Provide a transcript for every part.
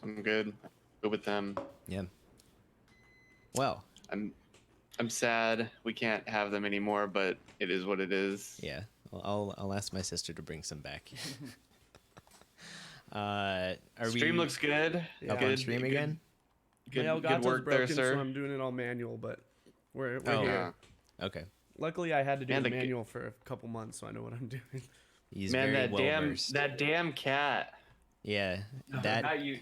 I'm good. Good with them. Yeah. Well, I'm I'm sad we can't have them anymore, but it is what it is. yeah. Well, I'll ask my sister to bring some back. Are Stream we looks good. up Yeah. on Good, stream again? good, My good Elgato's work there, broken, so sir. I'm doing it all manual, but we're Oh, here. okay. Luckily, I had to do Man, it the manual for a couple months, so I know what I'm doing. He's man, very that well versed. damn cat. Yeah, No, that not you,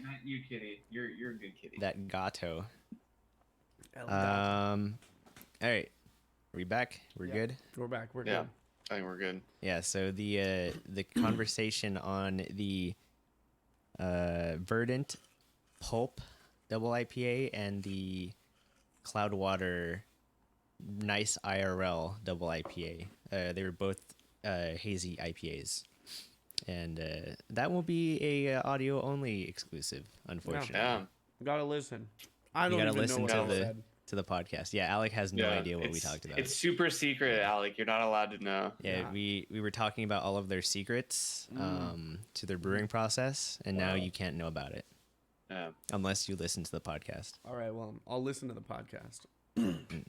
kitty. You're a good kitty. that gato. Elgato. All right. Are we back? We're Yeah. good. We're back. We're Yeah, good. I think we're good. Yeah. So the conversation on the Verdant Pulp Double IPA and the Cloudwater Nice IRL Double IPA. They were both hazy IPAs, and that will be a audio only exclusive. Unfortunately, Yeah, Gotta listen. I you don't gotta even listen know what to I the said. podcast. Yeah, Alec has no yeah. idea what we talked about. It's super secret, Alec. You're not allowed to know. Yeah, Nah. we were talking about all of their secrets to their brewing process, and now Wow. you can't know about it Yeah. unless you listen to the podcast. All right, well, I'll listen to the podcast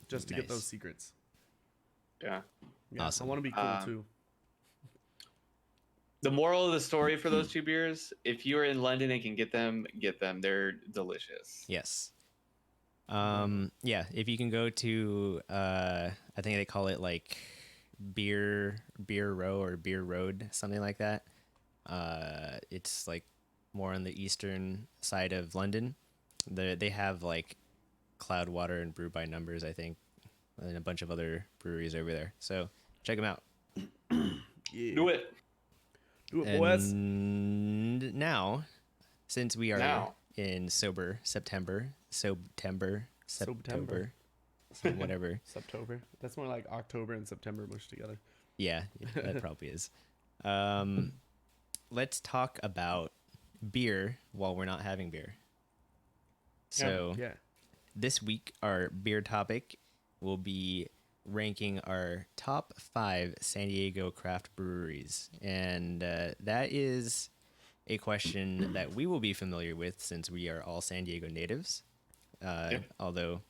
just to get Nice. those secrets. Yeah. Yeah, Awesome. I want to be cool too. The moral of the story for those two beers: if you are in London and can get them, get them. They're delicious. Yes. Yeah, if you can go to I think they call it like beer row or beer road, something like that. It's like more on the eastern side of London. They have like Cloudwater and Brew by Numbers, I think, and a bunch of other breweries over there. So check them out. Yeah. Do it Do it, boys. And now, since we are now. in sober September, Sobtember. so whatever. September. That's more like October and September mushed together. Yeah, that probably is. Let's talk about beer while we're not having beer. So Yeah. this week, our beer topic will be ranking our top 5 San Diego craft breweries. And that is a question that we will be familiar with since we are all San Diego natives. Although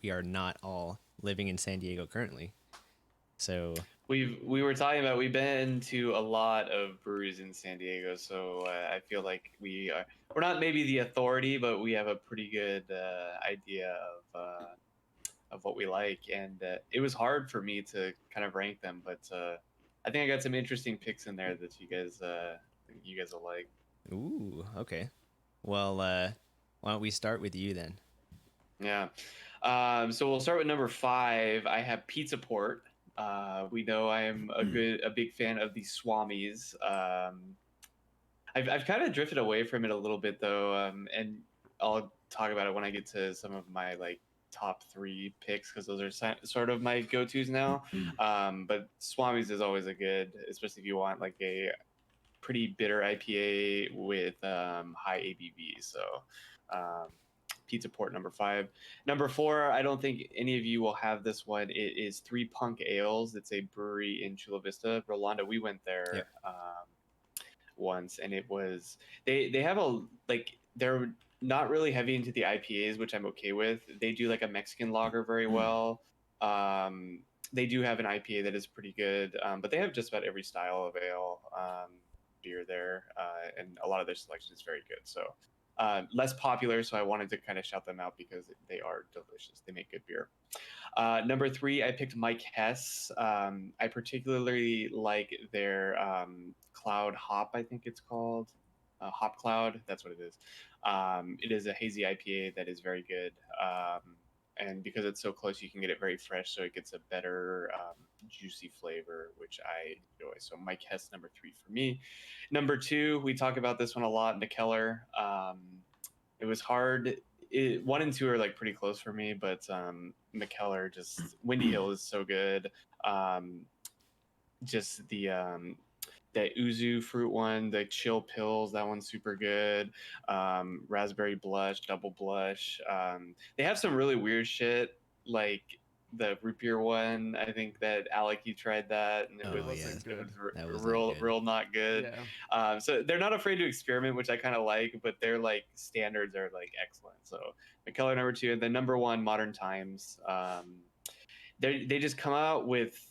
we are not all living in San Diego currently. So We were talking about we've been to a lot of breweries in San Diego, so I feel like we're not maybe the authority, but we have a pretty good idea of what we like, and it was hard for me to kind of rank them, but I think I got some interesting picks in there that you guys will like. ooh, okay. Well, why don't we start with you then? Yeah. So we'll start with number 5. I have Pizza Port. We know I am a big fan of the Swamis. I've kind of drifted away from it a little bit though, and I'll talk about it when I get to some of my like top 3 picks because those are sort of my go-tos now. But Swamis is always a good, especially if you want like a pretty bitter IPA with high ABV. So Pizza Port number 5. Number 4, I don't think any of you will have this one. It is Three Punk Ales. It's a brewery in Chula Vista. Rolanda, we went there Yep. once, and it was they have a like they're not really heavy into the IPAs, which I'm okay with. They do like a Mexican lager very well. They do have an IPA that is pretty good, but they have just about every style of ale beer there, and a lot of their selection is very good. So less popular, so I wanted to kind of shout them out because they are delicious. They make good beer. Number 3, I picked Mike Hess. I particularly like their Cloud Hop, I think it's called. Hop Cloud, that's what it is. It is a hazy IPA that is very good. And because it's so close, you can get it very fresh, so it gets a better juicy flavor, which I enjoy. So Mike Hess, number 3 for me. Number 2, we talk about this one a lot, McKellar. It was hard. 1 and 2 are like pretty close for me, but McKellar, just Windy Hill is so good. Just that Uzu fruit one, the chill pills, that one's super good. Raspberry blush, double blush. They have some really weird shit like the root beer one. I think that Alec, you tried that, and it Oh, was yeah. That was not good. real not good. Yeah. So they're not afraid to experiment, which I kind of like, but their like standards are like excellent. So McKellar number 2, and then number 1, Modern Times. They just come out with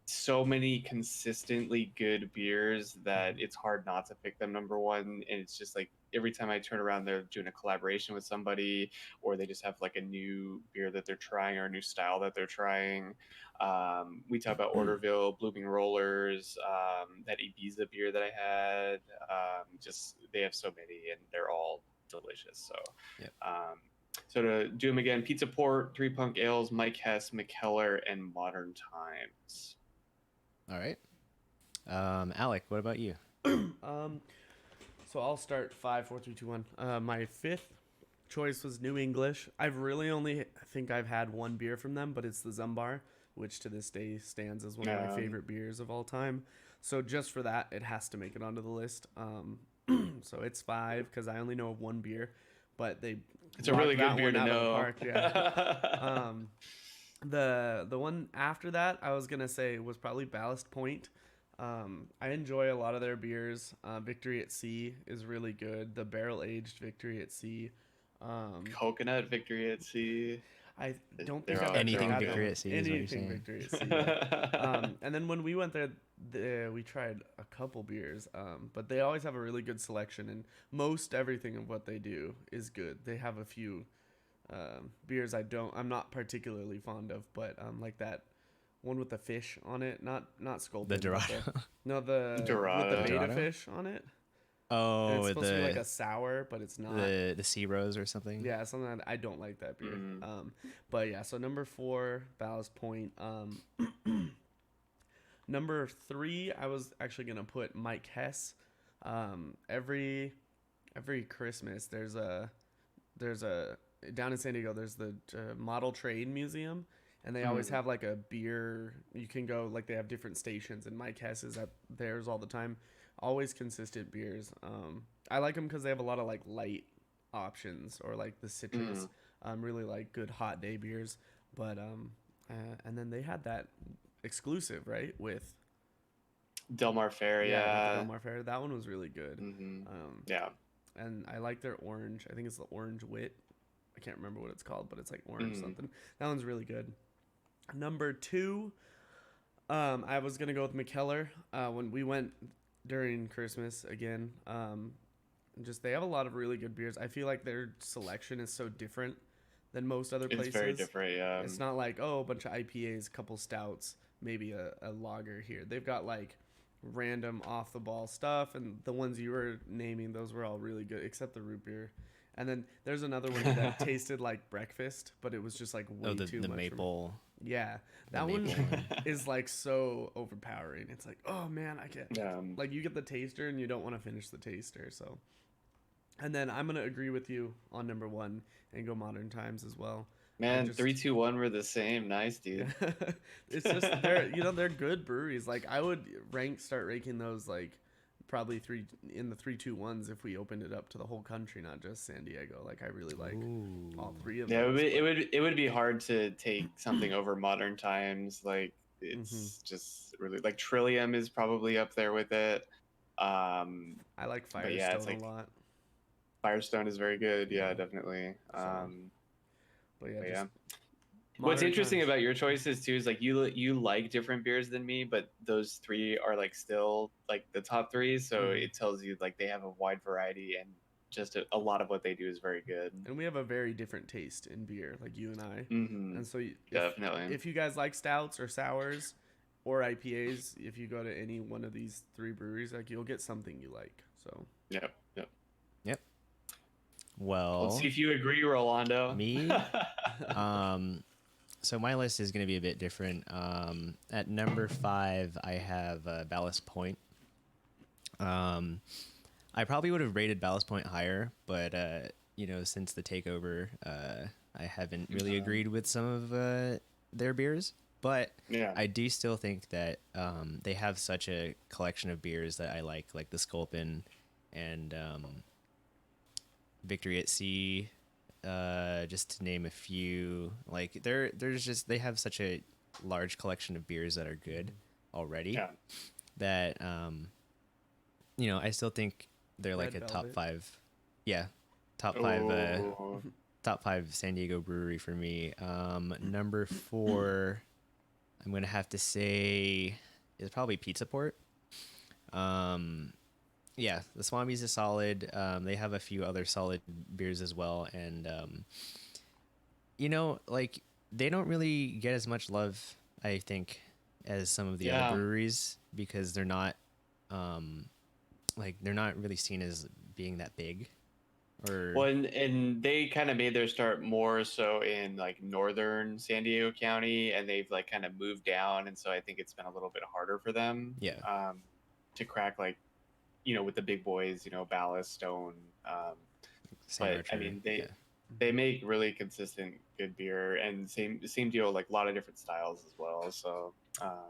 so many consistently good beers that it's hard not to pick them number 1. And it's just like every time I turn around, they're doing a collaboration with somebody, or they just have like a new beer that they're trying or a new style that they're trying. We talk about Orderville, Blooming Rollers, that Ibiza beer that I had. Just they have so many, and they're all delicious. So, Yep. So to do them again: Pizza Port, Three Punk Ales, Mike Hess, McKellar, and Modern Times. All right. Alec, what about you? So I'll start 5, 4, 3, 2, 1. My 5th choice was New English. I've really only think I've had one beer from them, but it's the Zumbar, which to this day stands as one of my favorite beers of all time. So just for that, it has to make it onto the list. So it's 5 because I only know of one beer, but it's a really good beer to know. Park, yeah. The one after that I was gonna say was probably Ballast Point. I enjoy a lot of their beers. Victory at Sea is really good. The barrel aged Victory at Sea. Coconut Victory at Sea. I don't think I've anything had Victory at Sea. Anything Victory at Sea. Yeah. And then when we went there, we tried a couple beers. But they always have a really good selection, and most everything of what they do is good. They have a few beers I'm not particularly fond of, but like that one with the fish on it, not Sculpin. The Dorado. The Dorado. with the beta Dorado? fish on it. Oh, And it's supposed to be like a sour, but it's not. the Sea Rose or something. Yeah, something that I don't like that beer. But yeah, so number 4, Ballast Point. Number 3, I was actually gonna put Mike Hess. Every Christmas there's a down in San Diego. There's the Model Trade Museum, and they always have like a beer. You can go like they have different stations, and Mike Hess is at theirs all the time. Always consistent beers. I like them because they have a lot of like light options or like the citrus. Really like good hot day beers. But and then they had that exclusive right with Del Mar Fair. Yeah. Del Mar Fair. That one was really good. Yeah. And I like their orange. I think it's the Orange Wit. I can't remember what it's called, but it's like orange something. That one's really good. Number 2, I was gonna go with McKellar. When we went during Christmas again, just they have a lot of really good beers. I feel like their selection is so different than most other places. It's very different, yeah. It's not like, oh, a bunch of IPAs, a couple stouts, maybe a lager here. They've got like random off the ball stuff, and the ones you were naming, those were all really good, except the root beer. And then there's another one that tasted like breakfast, but it was just like way too the much. Maple. Yeah, that one is like so overpowering. It's like, oh man, I can't. Like you get the taster and you don't want to finish the taster. So, and then I'm gonna agree with you on number 1 and go Modern Times as well. Man, 3, 2, 1 were the same. Nice, dude. It's just they're good breweries. Like I would start ranking those like probably 3 in the 3, 2, 1s if we opened it up to the whole country, not just San Diego. Like I really like all 3 of them. Yeah, it would be hard to take something over Modern Times. Like it's just really like Trillium is probably up there with it. I like Firestone a lot. Firestone is very good. Yeah, definitely. But yeah. What's interesting about your choices too is like you like different beers than me, but those 3 are like still like the top 3. So it tells you like they have a wide variety, and just a lot of what they do is very good. And we have a very different taste in beer, like you and I. And so definitely, if you guys like stouts or sours or IPAs, if you go to any one of these 3 breweries, like you'll get something you like. So Yep. Well, let's see if you agree, Rolando. Me? So my list is going to be a bit different. At number 5, I have Ballast Point. I probably would have rated Ballast Point higher, but since the takeover, I haven't really agreed with some of their beers. But I do still think that they have such a collection of beers that I like the Sculpin and Victory at Sea, just to name a few, like they have such a large collection of beers that are good already Yeah. that I still think they're like Red a top Velvet. 5. Yeah, top 5 Oh, top 5 San Diego brewery for me. Number 4, I'm gonna have to say is probably Pizza Port. Yeah, the Swami's is solid. They have a few other solid beers as well, and like they don't really get as much love, I think, as some of the other yeah. breweries because they're not, like they're not really seen as being that big, or Well, and they kind of made their start more so in like northern San Diego County, and they've like kind of moved down, and so I think it's been a little bit harder for them, yeah, to crack like, with the big boys, Ballast, Stone. Um, St. but I Archer. mean, Yeah, they make really consistent good beer, and same deal, like a lot of different styles as well. So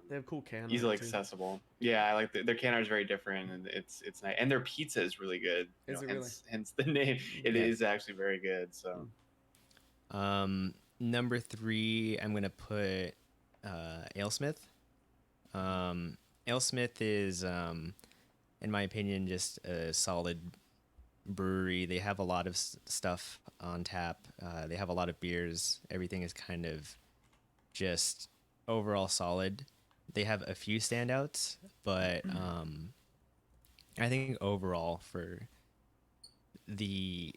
They have cool can easily art too. accessible. Yeah, I like their can art is very different, and it's nice. And their pizza is really good. Is it really? Hence the name. It yeah. is actually very good. So Number 3, I'm gonna put AleSmith. AleSmith is, in my opinion, just a solid brewery. They have a lot of stuff on tap. They have a lot of beers. Everything is kind of just overall solid. They have a few standouts, but I think overall for the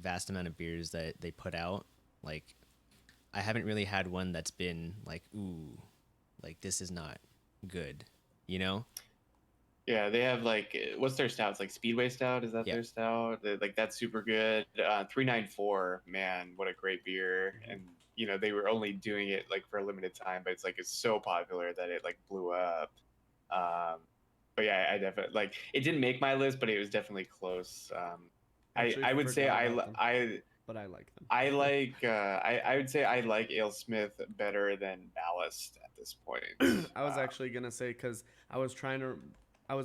vast amount of beers that they put out, like I haven't really had one that's been like, ooh, like this is not good, you know? yeah, they have like, what's their stout? It's like Speedway Stout. Is that Yeah. their stout? Like that's super good. 394, man, what a great beer. And they were only doing it like for a limited time, but it's so popular that it like blew up. Um, but yeah, I definitely like it. Didn't make my list, but it was definitely close. Actually I would say forgot about them, but I like them. I like I would say I like AleSmith better than Ballast at this point. I was actually gonna say because I was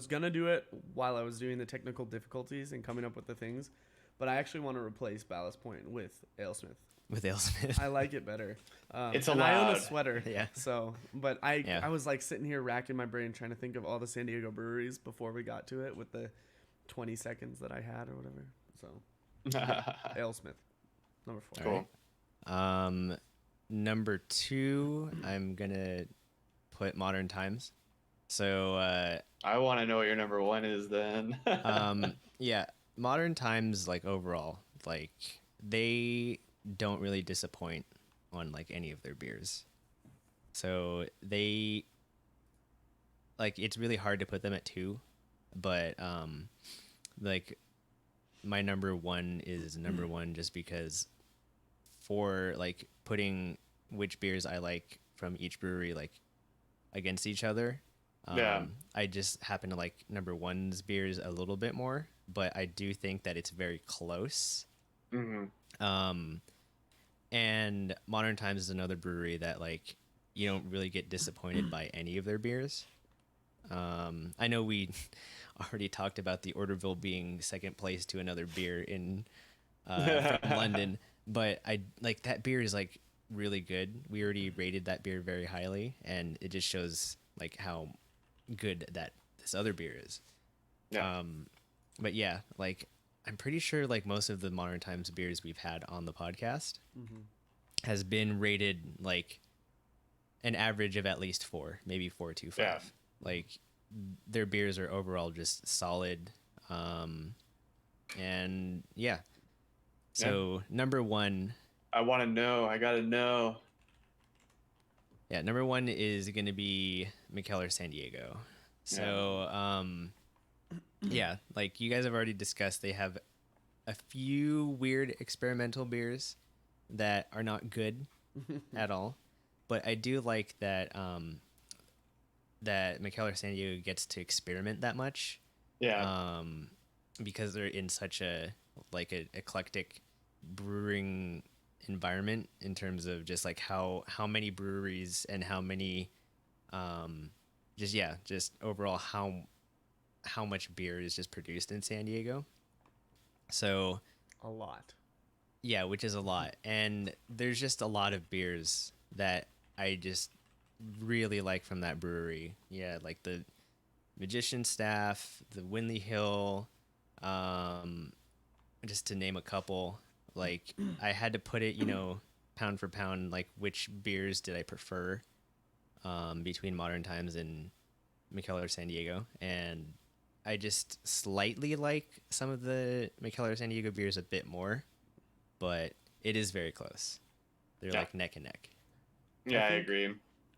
gonna do it while I was doing the technical difficulties and coming up with the things, but I actually want to replace Ballast Point with AleSmith. With AleSmith. I like it better. It's and I own a allowed. sweater. Yeah. So, but I Yeah. I was like sitting here racking my brain trying to think of all the San Diego breweries before we got to it with the 20 seconds that I had or whatever. So, AleSmith, number 4. Cool. Number 2, I'm gonna put Modern Times. So I want to know what your number 1 is then. yeah, Modern Times, like overall, like they don't really disappoint on like any of their beers. So they like it's really hard to put them at 2, but like my number 1 is number 1 just because for like putting which beers I like from each brewery like against each other. Yeah. I just happen to like number 1's beers a little bit more, but I do think that it's very close. Hmm. And Modern Times is another brewery that like you don't really get disappointed by any of their beers. I know we already talked about the Orderville being second place to another beer in from London, but I like that beer is like really good. We already rated that beer very highly, and it just shows like how good that this other beer is. Yeah. But yeah, like I'm pretty sure like most of the Modern Times beers we've had on the podcast has been rated like an average of at least 4, maybe 4.25. Yeah. Like their beers are overall just solid. And yeah. So number 1, I want to know. I got to know. yeah, number 1 is going to be McKellar San Diego. So, yeah, like you guys have already discussed, they have a few weird experimental beers that are not good at all. But I do like that that McKellar San Diego gets to experiment that much. Yeah. Because they're in such a like a eclectic brewing environment in terms of just like how many breweries and how many just overall how much beer is just produced in San Diego. So A lot. Yeah, which is a lot. And there's just a lot of beers that I just really like from that brewery. Yeah, like the Magician Staff, the Winley Hill, um, just to name a couple. Like I had to put it, pound for pound, like which beers did I prefer between Modern Times and McKellar San Diego. And I just slightly like some of the McKellar San Diego beers a bit more, but it is very close. They're like neck and neck. Yeah, I think agree.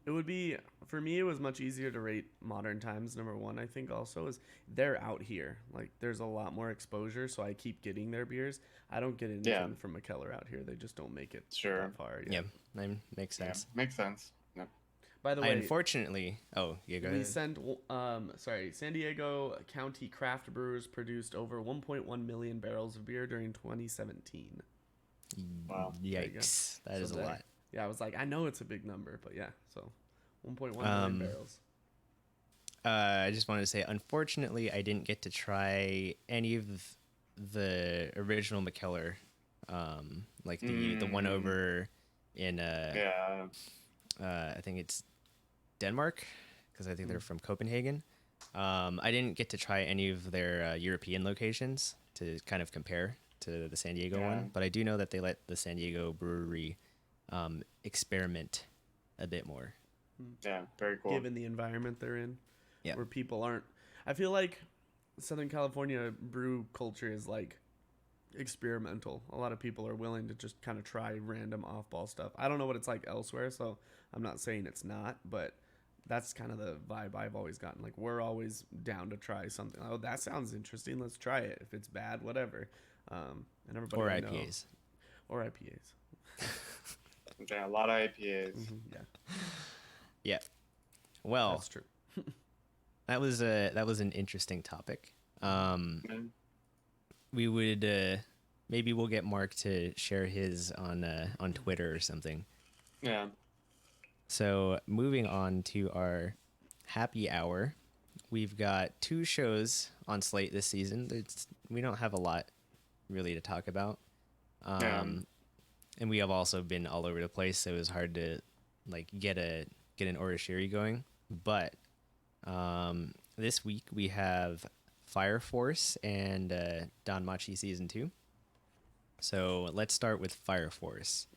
It would be, for me, it was much easier to rate Modern Times number one. I think also is they're out here. Like there's a lot more exposure, so I keep getting their beers. I don't get anything from McKellar out here. They just don't make it that far. Yeah, that makes sense. Yeah, makes sense. Yep. By the way, unfortunately, go ahead. San Diego County craft brewers produced over 1.1 million barrels of beer during 2017. Wow. Yikes. That is a lot. Yeah, I was like, I know it's a big number, but yeah, so 1.1 million barrels. I just wanted to say, unfortunately, I didn't get to try any of the original McKellar, like the one over in I think it's Denmark, because I think they're from Copenhagen. I didn't get to try any of their European locations to kind of compare to the San Diego one, but I do know that they let the San Diego brewery experiment a bit more. Yeah, very cool. Given the environment they're in, where people aren't. I feel like Southern California brew culture is like experimental. A lot of people are willing to just kind of try random off-ball stuff. I don't know what it's like elsewhere, so I'm not saying it's not, but that's kind of the vibe I've always gotten. Like we're always down to try something. Oh, that sounds interesting. Let's try it. If it's bad, whatever. And everybody or IPAs. Or IPAs. Yeah, a lot of IPAs. Mm-hmm, yeah. Well, that's true. that was an interesting topic. We would maybe we'll get Mark to share his on Twitter or something. Yeah. So moving on to our happy hour, we've got 2 shows on slate this season. We don't have a lot really to talk about. And we have also been all over the place, so it was hard to like get an Orishiri going. But this week we have Fire Force and Danmachi Season 2. So let's start with Fire Force.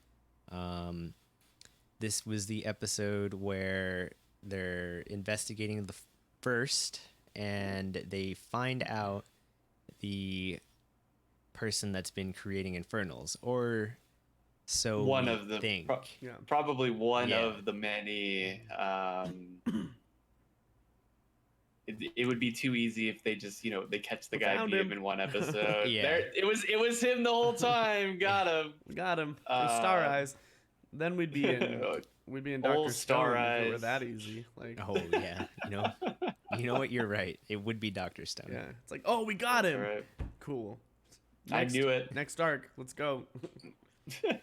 This was the episode where they're investigating the first, and they find out the person that's been creating infernals, or so one of the think. Probably one of the many. It would be too easy if they just they catch the guy beat him in one episode. It was him the whole time. Got him. Star Eyes. Then we'd be in Dr. Stone if it were that easy. Like, oh yeah, you know what? You're right. It would be Dr. Stone. Yeah, it's like, oh, we got him. Right. Cool. I knew it. Next arc, let's go.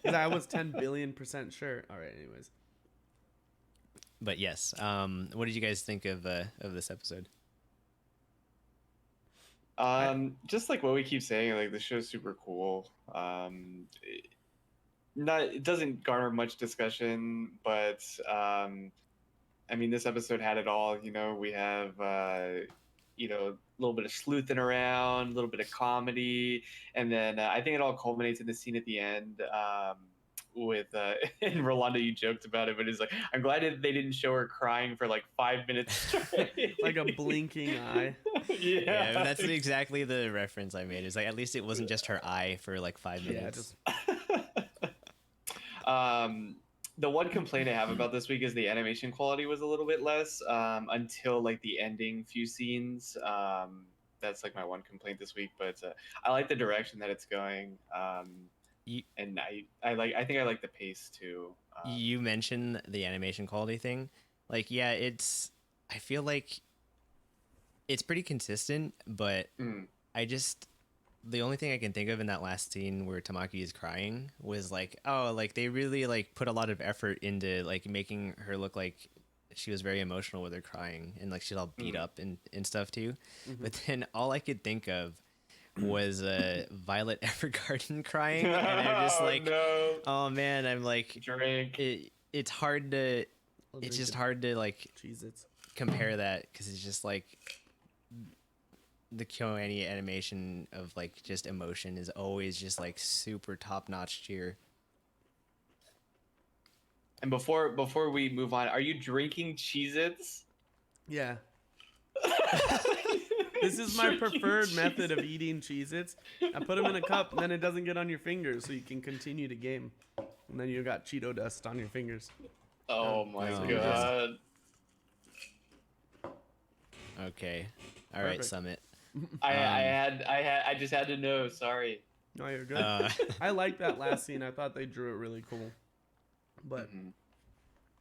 I was 10 billion% sure. All right, anyways. But yes, what did you guys think of this episode? Just like what we keep saying, like the show's super cool. It doesn't garner much discussion, but I mean, this episode had it all. We have a little bit of sleuthing around, a little bit of comedy, and then I think it all culminates in the scene at the end with and Rolando, you joked about it, but it's like, I'm glad they didn't show her crying for like 5 minutes straight. Like a blinking eye. Yeah, that's exactly the reference I made. It's like, at least it wasn't just her eye for like 5 minutes. The one complaint I have about this week is the animation quality was a little bit less until like the ending few scenes. That's like my one complaint this week, but I like the direction that it's going. And I think I like the pace too. You mentioned the animation quality thing. Like, yeah, I feel like it's pretty consistent, but the only thing I can think of in that last scene where Tamaki is crying was like, oh, like they really like put a lot of effort into like making her look like she was very emotional with her crying, and like she's all beat up and stuff too. But then all I could think of was Violet Evergarden crying, and I'm just like, no. oh man, I'm like, Drink. it's hard to, I'll it's drink just it. hard to like Cheez-Its. compare that because it's just like the KyoAni animation of like just emotion is always just like super top notch cheer. And before we move on, are you drinking Cheez-Its? Yeah. This is my preferred method of eating Cheez-Its. I put them in a cup, and then it doesn't get on your fingers, so you can continue to game. And then you got Cheeto dust on your fingers. Oh my Oh, god. Okay, all right, Perfect. Summit. I just had to know. Sorry. No, you're good. I like that last scene. I thought they drew it really cool. But Mhm.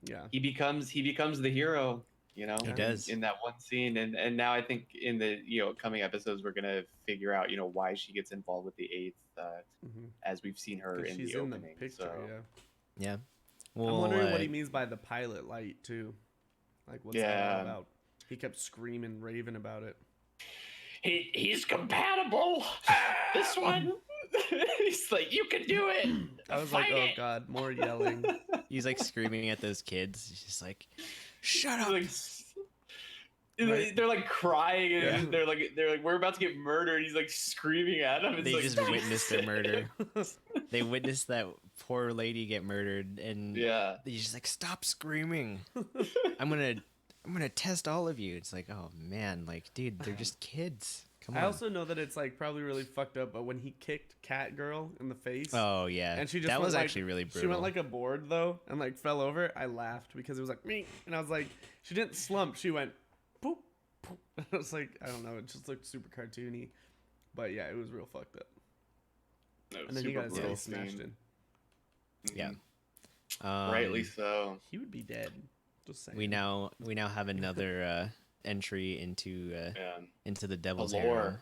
yeah, He becomes the hero. You know, He does. in that one scene, and now I think in the coming episodes we're gonna figure out why she gets involved with the Eighth, as we've seen her 'cause in she's the in opening. the picture. So Yeah. Yeah. I'm Well, wondering what he means by the pilot light too. Like, what's that all Yeah. about? He kept screaming, raving about it. he's compatible. This one. He's like, you can do it. I was like, oh god, more yelling. he's like screaming at those kids. He's just like, shut up. Like, Right. they're like crying, and Yeah. they're like, we're about to get murdered. He's like screaming at them. It's They like, just witnessed their murder. They witnessed that poor lady get murdered, and Yeah. he's just like, stop screaming. I'm gonna test all of you. It's like, oh man, like, dude, they're just kids. Come on. I also know that it's like probably really fucked up, but when he kicked Cat Girl in the face, Oh yeah, and she just that went, was like, actually really brutal. she went like a board though, and like fell over. I laughed because it was like me, and I was like, she didn't slump. She went poop, poop. I was like, I don't know. It just looked super cartoony, but yeah, it was real fucked up. And then he got his face smashed in. Yeah. Rightly so. He would be dead. Just saying. We now have another entry into Yeah. into the Devil's The Harem. lore.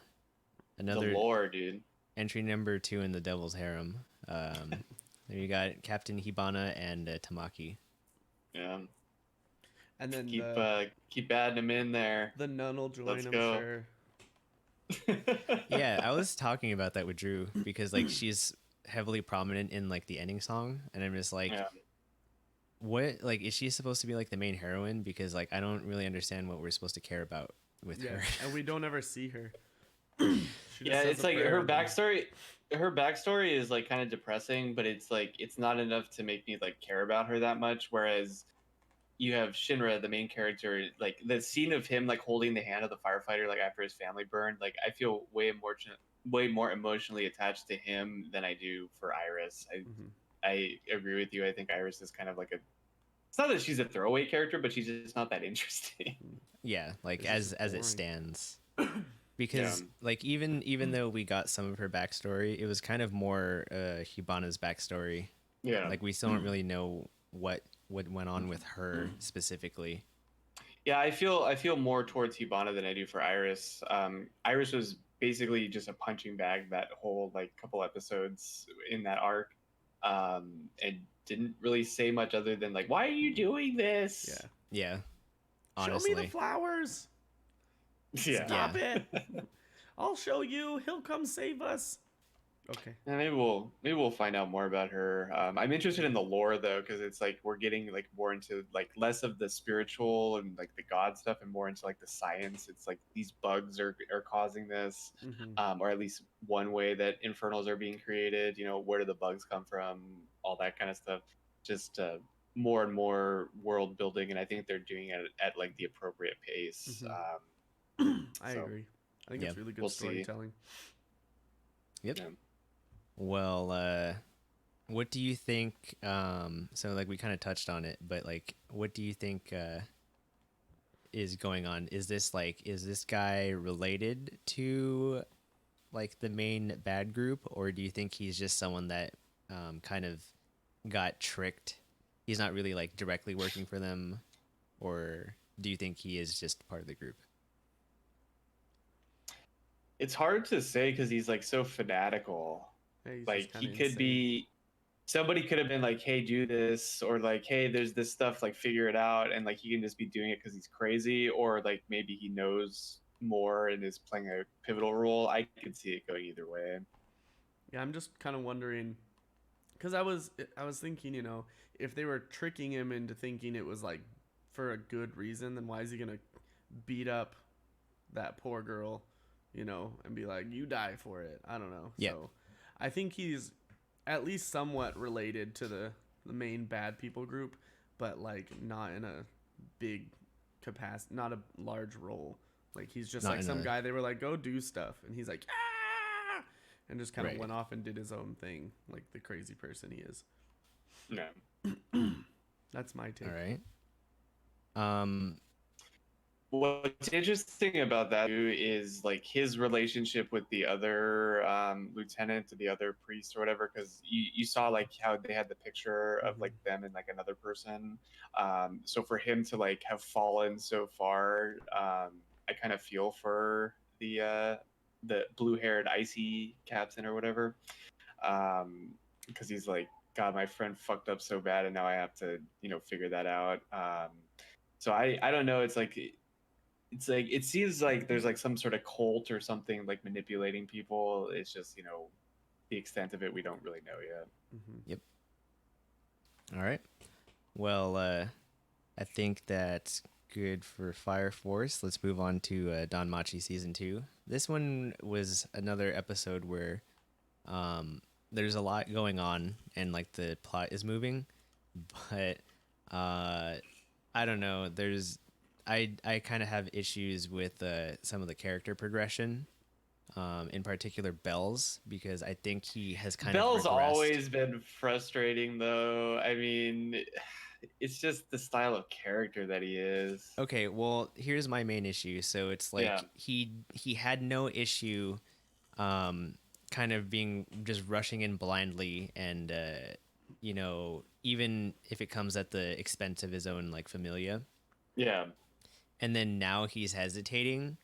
Another The lore, dude. entry number 2 in the Devil's Harem. There you got Captain Hibana and Tamaki. Yeah. And then Keep adding him in there. the nun will join. Let's I'm go. sure. Yeah, I was talking about that with Drew because like she's heavily prominent in like the ending song, and I'm just like, Yeah. what, like, is she supposed to be like the main heroine? Because like I don't really understand what we're supposed to care about with Yeah, her. and we don't ever see her. She just Yeah, says it's a like prayer her and then- backstory. Her backstory is like kind of depressing, but it's like it's not enough to make me like care about her that much. Whereas you have Shinra, the main character, like the scene of him like holding the hand of the firefighter like after his family burned. Like I feel way more emotionally attached to him than I do for Iris. I agree with you. I think Iris is kind of like a. It's not that she's a throwaway character, but she's just not that interesting. Yeah, like It's just as it boring. stands. Because Yeah. like even though we got some of her backstory, it was kind of more Hibana's backstory. Yeah. Like we still don't really know what went on with her specifically. Yeah, I feel more towards Hibana than I do for Iris. Iris was basically just a punching bag that whole like couple episodes in that arc, and didn't really say much other than like, "Why are you doing this?" Yeah. Yeah. Show Honestly. me the flowers. Yeah. Stop it. I'll show you. He'll come save us. Okay. And maybe we'll find out more about her. I'm interested in the lore though, because it's like we're getting like more into like less of the spiritual and like the god stuff, and more into like the science. It's like these bugs are causing this, or at least one way that infernals are being created. Where do the bugs come from? All that kind of stuff. Just more and more world building, and I think they're doing it at like the appropriate pace. I agree. I think Yeah. it's really good We'll see. storytelling. Yep. Yeah. Well, what do you think? So like we kind of touched on it, but like, what do you think is going on? Is this guy related to like the main bad group, or do you think he's just someone that kind of got tricked? He's not really like directly working for them, or do you think he is just part of the group? It's hard to say because he's like so fanatical. Yeah, he's Like just he kinda could insane. be, somebody could have been like, "Hey, do this," or like, "Hey, there's this stuff, like figure it out," and like he can just be doing it because he's crazy, or like maybe he knows more and is playing a pivotal role, I could see it going either way. Yeah, I'm just kind of wondering, because I was thinking, if they were tricking him into thinking it was like for a good reason, then why is he gonna beat up that poor girl, and be like, you die for it? I don't know. Yeah. So I think he's at least somewhat related to the main bad people group, but like not in a big capacity, not a large role. Like he's just Not like in some a guy they were like, go do stuff, and he's like, ah, and just kind of Right. went off and did his own thing, like the crazy person he is. Yeah. That's my take. All right. Um, What's interesting about that too is like his relationship with the other lieutenant, the other priest or whatever, because you saw like how they had the picture of like them and like another person. So for him to like have fallen so far, I kind of feel for the blue-haired icy captain or whatever, because he's like, God, my friend fucked up so bad, and now I have to figure that out. So I don't know. It's like it seems like there's like some sort of cult or something like manipulating people. It's just the extent of it we don't really know yet. Mm-hmm. all right. Well, I think that's good for Fire Force. Let's move on to Don Machi season 2. This one was another episode where there's a lot going on and like the plot is moving, but I don't know. I kind of have issues with some of the character progression. In particular, Bell's, because I think he has kind Bell's of regressed. always been frustrating, though. I mean, it's just the style of character that he is. Okay, well, here's my main issue. So it's like Yeah. he had no issue kind of being just rushing in blindly and even if it comes at the expense of his own like familia. Yeah. And then now he's hesitating.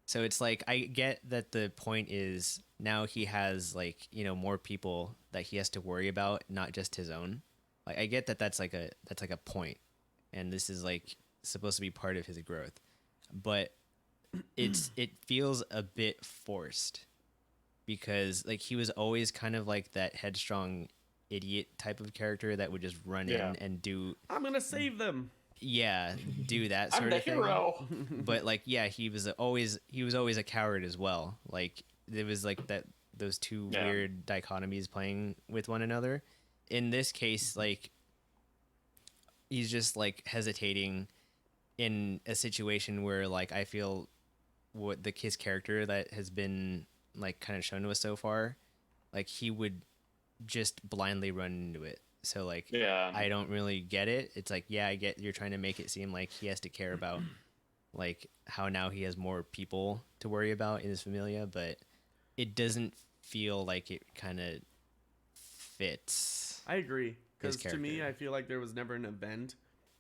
So it's like I get that the point is now he has like, more people that he has to worry about, not just his own. Like I get that that's like a point, and this is like supposed to be part of his growth. But it feels a bit forced because like he was always kind of like that headstrong idiot type of character that would just run Yeah. in and do I'm gonna save them. do that I'm sort the of thing. hero. But like he was always a coward as well. Like there was like those two Yeah. weird dichotomies playing with one another. In this case, like he's just like hesitating in a situation where like I feel what his character that has been like kind of shown to us so far, like he would just blindly run into it. So like Yeah. I don't really get it. It's like, yeah, I get you're trying to make it seem like he has to care about like how now he has more people to worry about in his familia, but it doesn't feel like it kind of fits. I agree, because to me, character. I feel like there was never an event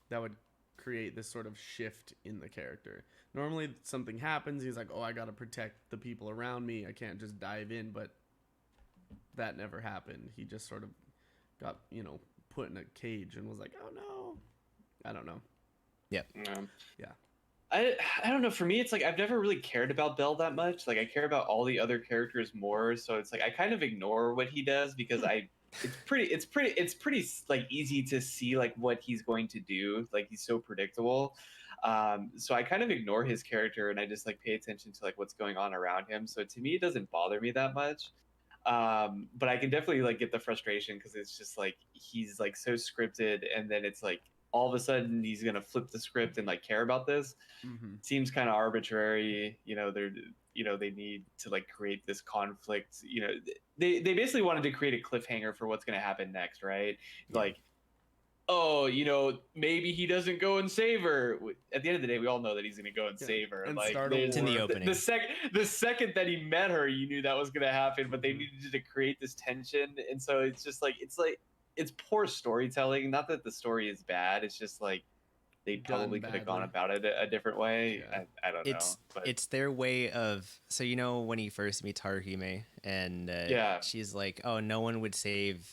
that would create this sort of shift in the character. Normally, something happens. He's like, "Oh, I gotta protect the people around me. I can't just dive in." But that never happened. He just sort of got put in a cage and was like, "Oh no." I don't know. Yep. Yeah. I don't know. For me, it's like I've never really cared about Bell that much. Like I care about all the other characters more. So it's like I kind of ignore what he does because it's pretty like easy to see like what he's going to do. Like he's so predictable. So I kind of ignore his character and I just like pay attention to like what's going on around him. So to me, it doesn't bother me that much. But I can definitely like get the frustration because it's just like he's like so scripted, and then it's like all of a sudden he's gonna flip the script and like care about this. Mm-hmm. Seems kind of arbitrary. They need to like create this conflict. They basically wanted to create a cliffhanger for what's gonna happen next, right? Yeah. Like, oh, maybe he doesn't go and save her. At the end of the day, we all know that he's going to go and save her. And like, start a It's in the war. opening. The second that he met her, you knew that was going to happen. But they needed to create this tension, and so it's just like it's poor storytelling. Not that the story is bad. It's just like they Done probably could have gone badly. about it a different way. Yeah. I don't know. But It's their way of so when he first meets Haruhime and Yeah. she's like, oh, no one would save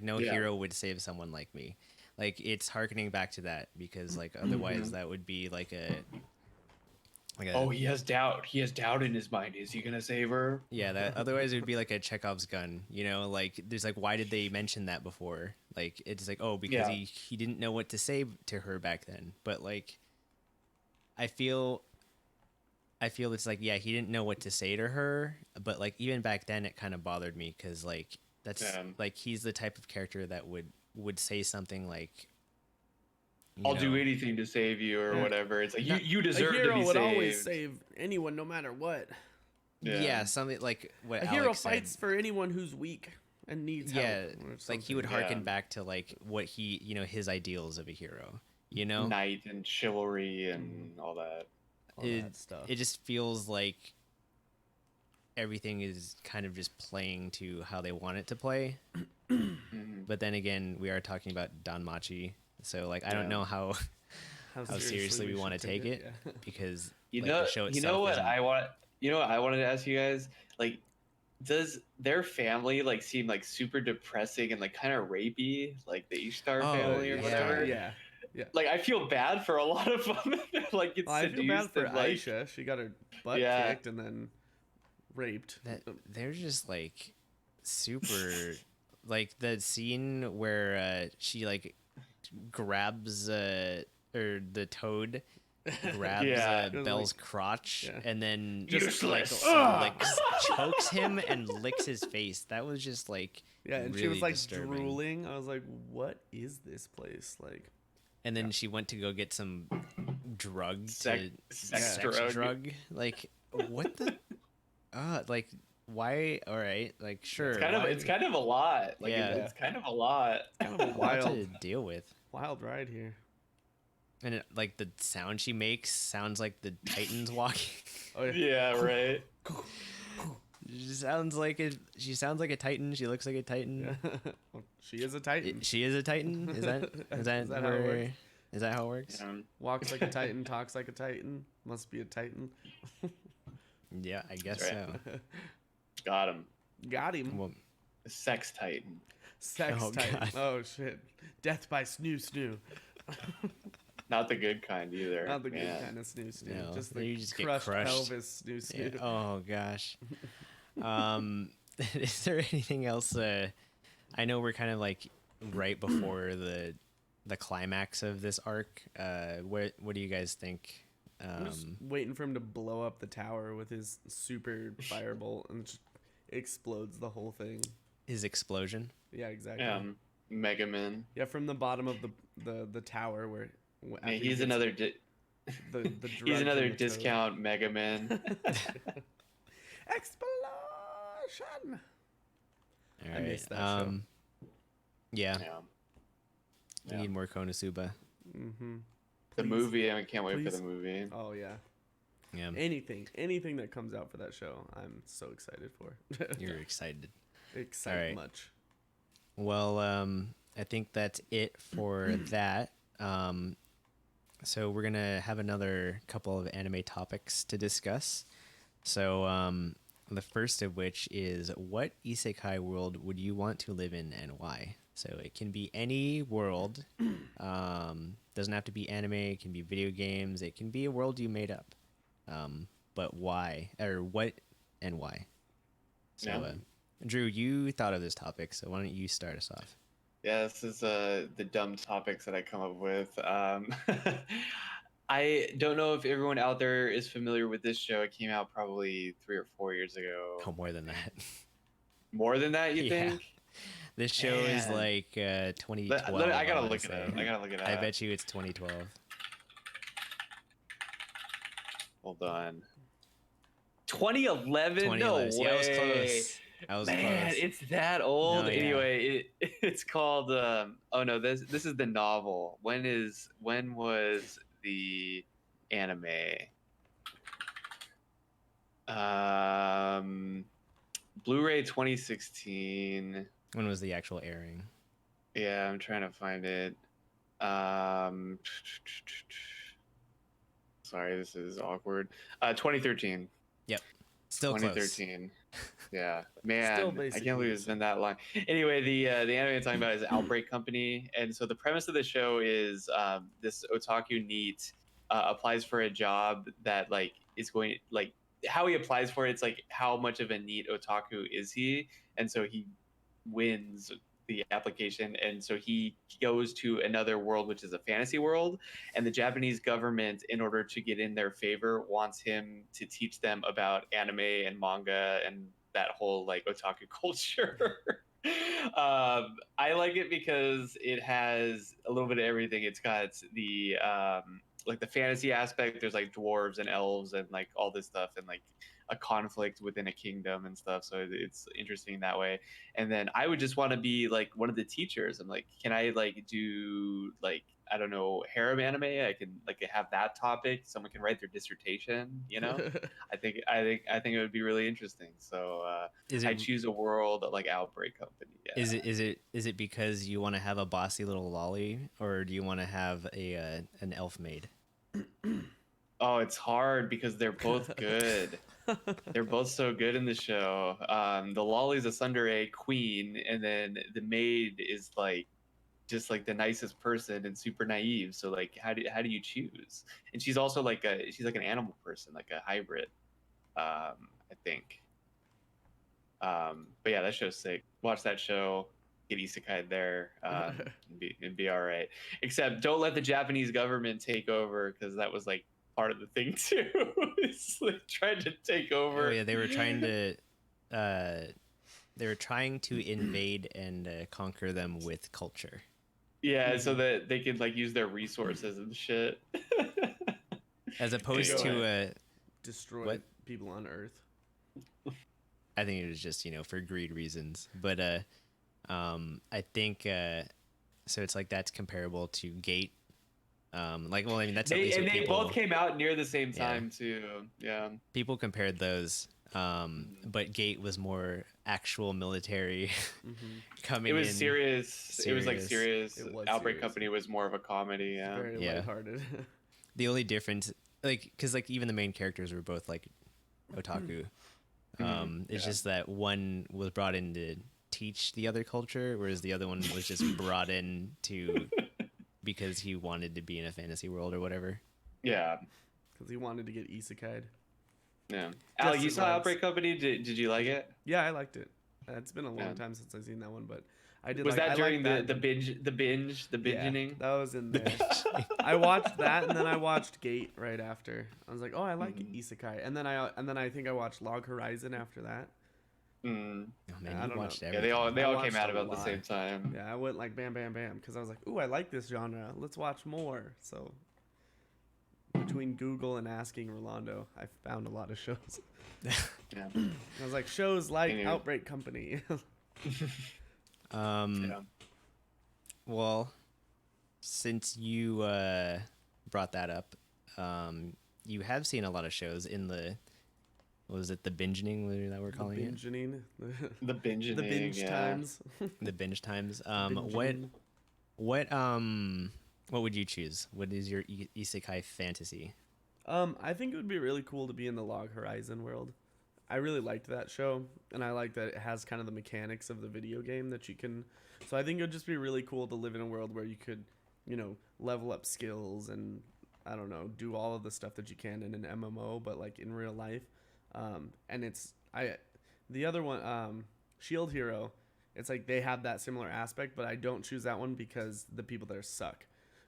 no Yeah. hero would save someone like me. Like it's harkening back to that because like otherwise that would be like Like Oh, he has doubt. He has doubt in his mind. Is he gonna save her? yeah, that otherwise it would be like a Chekhov's gun, you know, like there's like why did they mention that before? Like it's like, oh, because Yeah. he didn't know what to say to her back then. But like I feel it's like, yeah, he didn't know what to say to her, but like even back then it kind of bothered me cuz like that's like he's the type of character that would say something like I'll do anything to save you or whatever. It's like you A deserve to hero be would saved. always save anyone, no matter what. Yeah, something like what A Alex hero said. fights for anyone who's weak and needs help. Yeah, or like he something. would harken Yeah. back to like what he, you know, his ideals of a hero, you know? Knight and chivalry and all that. All that stuff. It just feels like everything is kind of just playing to how they want it to play. But then again, we are talking about Danmachi, so like I don't know how seriously we want to take it yeah. because You like, know, the show itself you know what isn't- I want. You know what I wanted to ask you guys. Like, does their family like seem like super depressing and like kind of rapey, like the Ishtar Oh, family or yeah. whatever? Yeah. Like I feel bad for a lot of them. Like it's Well, I feel bad seduced for and like Aisha. She got her butt Yeah. kicked and then raped. that they're just like super like the scene where she like grabs or the toad grabs Yeah. Belle's crotch Yeah. and then Useless. like chokes him and licks his face. That was just like Yeah, and she really was like disturbing. drooling. I was like, "What is this place like?" And then she went to go get some drug Sex drug. drug. Like what the like why all right like sure it's kind of a lot. Like Yeah. it's kind of a lot. Kind of a a lot to wild, deal with. wild ride here. And it, like the sound she makes sounds like the Titans walking. Oh yeah. Yeah, right. She sounds like it. She sounds like a Titan. She looks like a Titan. Well, she is a Titan. She is a Titan. Is that Is that how it where- works? Is that how it works? Walks like a Titan, talks like a Titan. Must be a Titan. Yeah, I guess That's so. Got him. Got him. Well, Sex Titan. Sex oh, Titan. God. Oh shit. Death by snoo snoo. Not the good kind either. Not the good man. kind of snoo snoo. No, just you the just get crushed crushed. pelvis snoo snoo. yeah. Oh gosh. Is there anything else? I know we're kind of like right before the climax of this arc. What do you guys think? I'm just waiting for him to blow up the tower with his super firebolt and just explodes the whole thing. His explosion. Yeah, exactly. Mega Man. Yeah, from the bottom of the tower where after Man, he he's gets another. the drug He's another from the toad. discount Mega Man. Explosion. All I right. missed that show. Yeah. Yeah. We Yeah. need more Konosuba. Mm-hmm. The movie. I can't wait for Please. the movie. Oh yeah. Yeah. Anything that comes out for that show, I'm so excited for. You're excited. excited Alright. much. Well, I think that's it for that. So we're gonna have another couple of anime topics to discuss. So the first of which is what isekai world would you want to live in and why? So it can be any world. Doesn't have to be anime. It can be video games. It can be a world you made up. But why or what and why? So, Yeah. Drew, you thought of this topic, so why don't you start us off? Yeah, this is the dumb topics that I come up with. I don't know if everyone out there is familiar with this show. It came out probably 3 or 4 years ago. Oh, more than that. More than that, you Yeah. think? This show is Man. like 2012. I gotta wanna look it say. up. I gotta look it up. I bet you it's 2012. Hold on. 2011? 2011. No See, way. I was close. I was Man, close. it's that old. No, yeah. Anyway, it's called. Oh no, this is the novel. When was the anime? Blu-ray 2016. When was the actual airing? Yeah, I'm trying to find it. Sorry, this is awkward. 2013. Still close. 2013. Yeah, man, Still I basically can't believe it's been that long. Anyway, the anime I'm talking about is Outbreak Company, and so the premise of the show is this otaku NEET applies for a job that like is going like how he applies for it. It's like how much of a neat otaku is he, and so he wins the application, and so he goes to another world, which is a fantasy world, and the Japanese government, in order to get in their favor, wants him to teach them about anime and manga and that whole like otaku culture. I like it because it has a little bit of everything. It's got the like the fantasy aspect. There's like dwarves and elves and like all this stuff, and like a conflict within a kingdom and stuff. So it's interesting that way. And then I would just want to be like one of the teachers. I'm like, can I like do like, I don't know, harem anime? I can like have that topic. Someone can write their dissertation. You know, I think it would be really interesting. So Is I it choose a world like Outbreak Company. Yeah. is it because you want to have a bossy little lolly, or do you want to have a an elf maid? Oh, it's hard because they're both good. They're both so good in the show. The lolly's a tsundere queen, and then the maid is like just like the nicest person and super naive. So like, how do you choose? And she's also like she's like an animal person, like a hybrid. I think. But yeah, that show's sick. Watch that show. Get isekai there, and be all right. Except don't let the Japanese government take over, because that was like part of the thing too. It's like trying to take over. Oh yeah, uh, they were trying to invade and conquer them with culture. Yeah, so that they could like use their resources and shit. As opposed Anyway. to Destroy What? people on Earth. I think it was just for greed reasons. But I think so. It's like that's comparable to Gate. Like, well, I mean, that's at least what They people both came out near the same Yeah. time too. Yeah. people compared those. But Gate was more actual military coming It was in. serious. It was like serious. serious. It was Outbreak serious. Company was more of a comedy. Yeah. Very Yeah. lighthearted. The only difference, like, because like even the main characters were both like otaku. It's Yeah. just that one was brought in to teach the other culture, whereas the other one was just brought in to because he wanted to be in a fantasy world or whatever. Yeah. Because he wanted to get isekai'd. Yeah. Alec, you his saw legs. Outbreak Company? Did you like it? Yeah, I liked it. It's been a long Yeah. time since I've seen that one, but I did. Was like, that I during liked the binging? Yeah, that was in there. I watched that, and then I watched Gate right after. I was like, oh, I like isekai, and then I think I watched Log Horizon after that. Mm. Oh man, I you don't watched know. everything. Yeah, they I all watched came out a about the lot. same time. Yeah, I went like bam, bam, bam, because I was like, ooh, I like this genre. Let's watch more. So between Google and asking Rolando, I found a lot of shows. Yeah. I was like, shows like Anyway. Outbreak Company. Yeah. Well, since you brought that up, you have seen a lot of shows in the, what was it, the binging that we're The calling it? binging, The binging. the binge yeah. times. The binge times. Binging. What would you choose? What is your isekai fantasy? I think it would be really cool to be in the Log Horizon world. I really liked that show, and I like that it has kind of the mechanics of the video game that you can. So I think it would just be really cool to live in a world where you could, level up skills and I don't know, do all of the stuff that you can in an MMO, but like in real life. And the other one, Shield Hero. It's like they have that similar aspect, but I don't choose that one because the people there suck.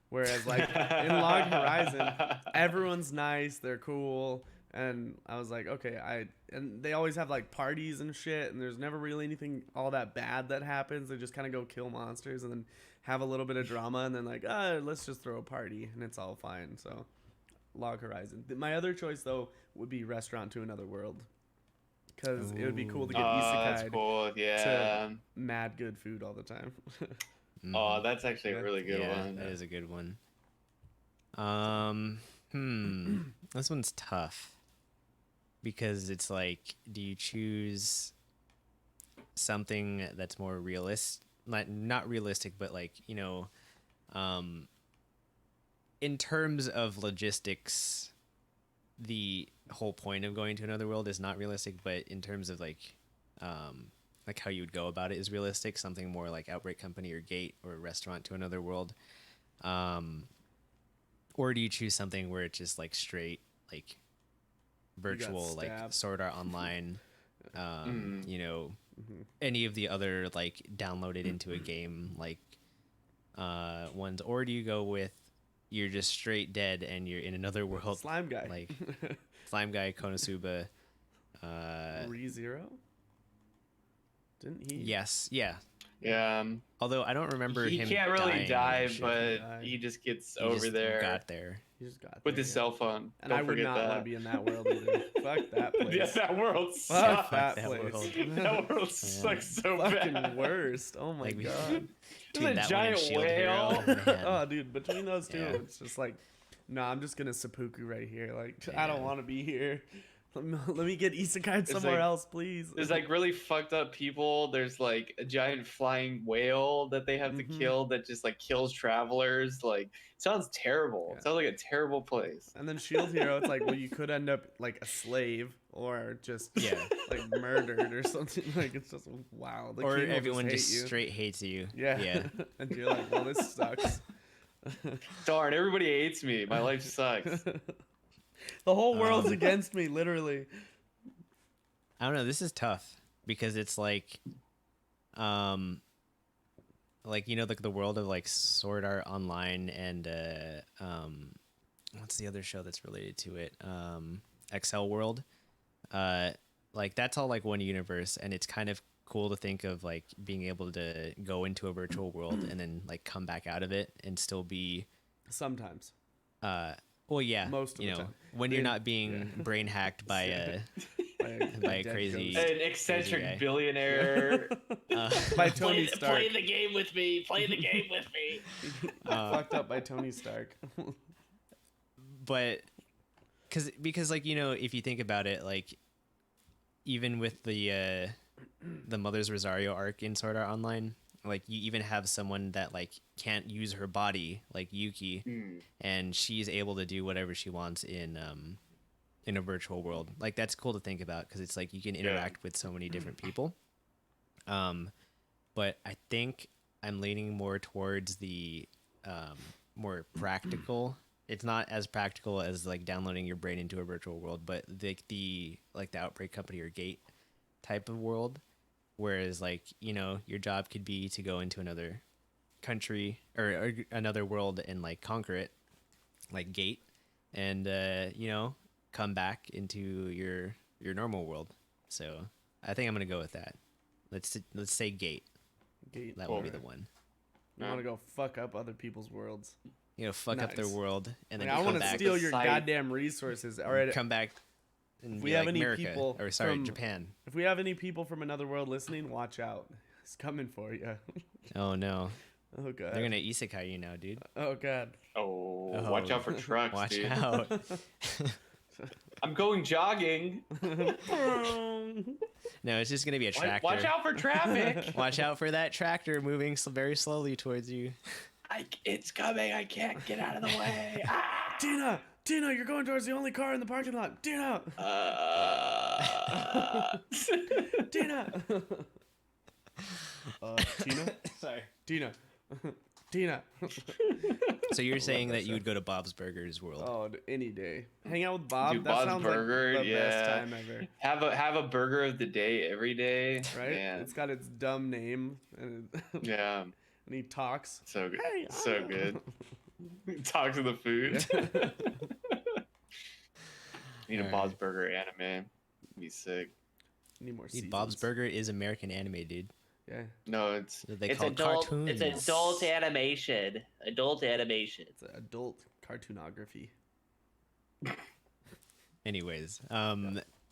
Whereas like in Log Horizon, everyone's nice, they're cool, and I was like, okay, and they always have like parties and shit, and there's never really anything all that bad that happens. They just kind of go kill monsters and then have a little bit of drama, and then like, let's just throw a party, and it's all fine. So, Log Horizon. My other choice though would be Restaurant to Another World, because it would be cool to get That's isekai'd cool. Yeah. to mad good food all the time. Oh, that's actually a really good Yeah, one. that is a good one. This one's tough because it's like, do you choose something that's more realistic, not realistic, but like, in terms of logistics, the whole point of going to another world is not realistic, but in terms of like how you would go about it is realistic, something more like Outbreak Company or Gate or Restaurant to Another World. Or do you choose something where it's just like straight, like virtual like stabbed. Sword Art Online, you know, Mhm. any of the other like downloaded into a game like ones, or do you go with you're just straight dead and you're in another world? Slime guy. Like Slime Guy, Konosuba. ReZero? Didn't he? Yes, yeah. Yeah. Although I don't remember He him can't really dying or die, shit. but die. he just gets He over just there got there. He just got with there, his yeah. cell phone. And Don't I would forget not that. want to be in that world either. Fuck that place. Yeah, that world Fuck sucks. that that place. world. That world sucks so Fucking bad. worst. Oh my Like, god. Between There's that a one and giant Shield whale. Hero, man. Oh, dude, between those two, Yeah. it's just like, no, I'm just gonna seppuku right here. Like, I don't Yeah. want to be here. Let me get isekai somewhere like- else, please. There's like really fucked up people. There's like a giant flying whale that they have to Mhm. kill that just like kills travelers. Like, sounds terrible. Yeah. It sounds like a terrible place. And then Shield Hero, it's like, well, you could end up like a slave or just Yeah. like murdered or something. Like, it's just wow. The Or king will everyone hate just you. straight hates you. Yeah. Yeah. And you're like, well, this sucks. Darn, everybody hates me. My life sucks. The whole world's Um, against me, literally. I don't know. This is tough because it's like you know, like the world of like Sword Art Online and what's the other show that's related to it? Excel World. Like that's all like one universe, and it's kind of cool to think of like being able to go into a virtual world and then like come back out of it and still be Sometimes. well, yeah, Most of you the know, time. when you're Yeah. not being brain hacked by a by a dead crazy ghost. An eccentric guy. billionaire. By Tony Stark. Play the game with me. Play the game with me. Fucked up by Tony Stark. But because like, you know, if you think about it, like even with the Mother's Rosario arc in Sword Art Online, like you even have someone that like can't use her body, like Yuki, and she's able to do whatever she wants in a virtual world. Like that's cool to think about because it's like you can interact with so many different people. But I think I'm leaning more towards the more practical. It's not as practical as like downloading your brain into a virtual world, but the Outbreak Company or Gate type of world. Whereas like, you know, your job could be to go into another country or another world and like conquer it, like Gate, and you know, come back into your normal world. So I think I'm gonna go with that. Let's say Gate. Gate. That would be the one. You want to go fuck up other people's worlds. You know, fuck up their Nice. world, and then Like, I you want come to back. steal your Side- goddamn resources. All right. Come back. And If be we have like, any America, people or sorry, from- Japan. If we have any people from another world listening, watch out. It's coming for you. Oh no, Oh god. they're gonna isekai you now, dude. Oh god. Oh, Oh, watch out for trucks, Watch dude. out. I'm going jogging. No, it's just gonna be a tractor. Watch out for traffic. Watch out for that tractor moving very slowly towards you. It's coming. I can't get out of the way. Ah! Tina, you're going towards the only car in the parking lot. Tina. Tina. Tina. Sorry. Tina. Tina. So you're saying that that you show. would go to Bob's Burgers world? Oh, any day. Hang out with Bob. Dude, that Bob's sounds Burger, like the best yeah. time ever. Have a burger of the day every day. Right? Man. It's got its dumb name, and, Yeah. and he talks. So good. Hey, So good. Talk to the food. Need a Alright. Bob's Burger anime. Be sick. Need more Dude, seasons. Bob's Burger is American anime, dude. Yeah, No, it's They It's call adult. cartoons. It's adult animation. Adult animation. it's adult cartoonography. Anyways,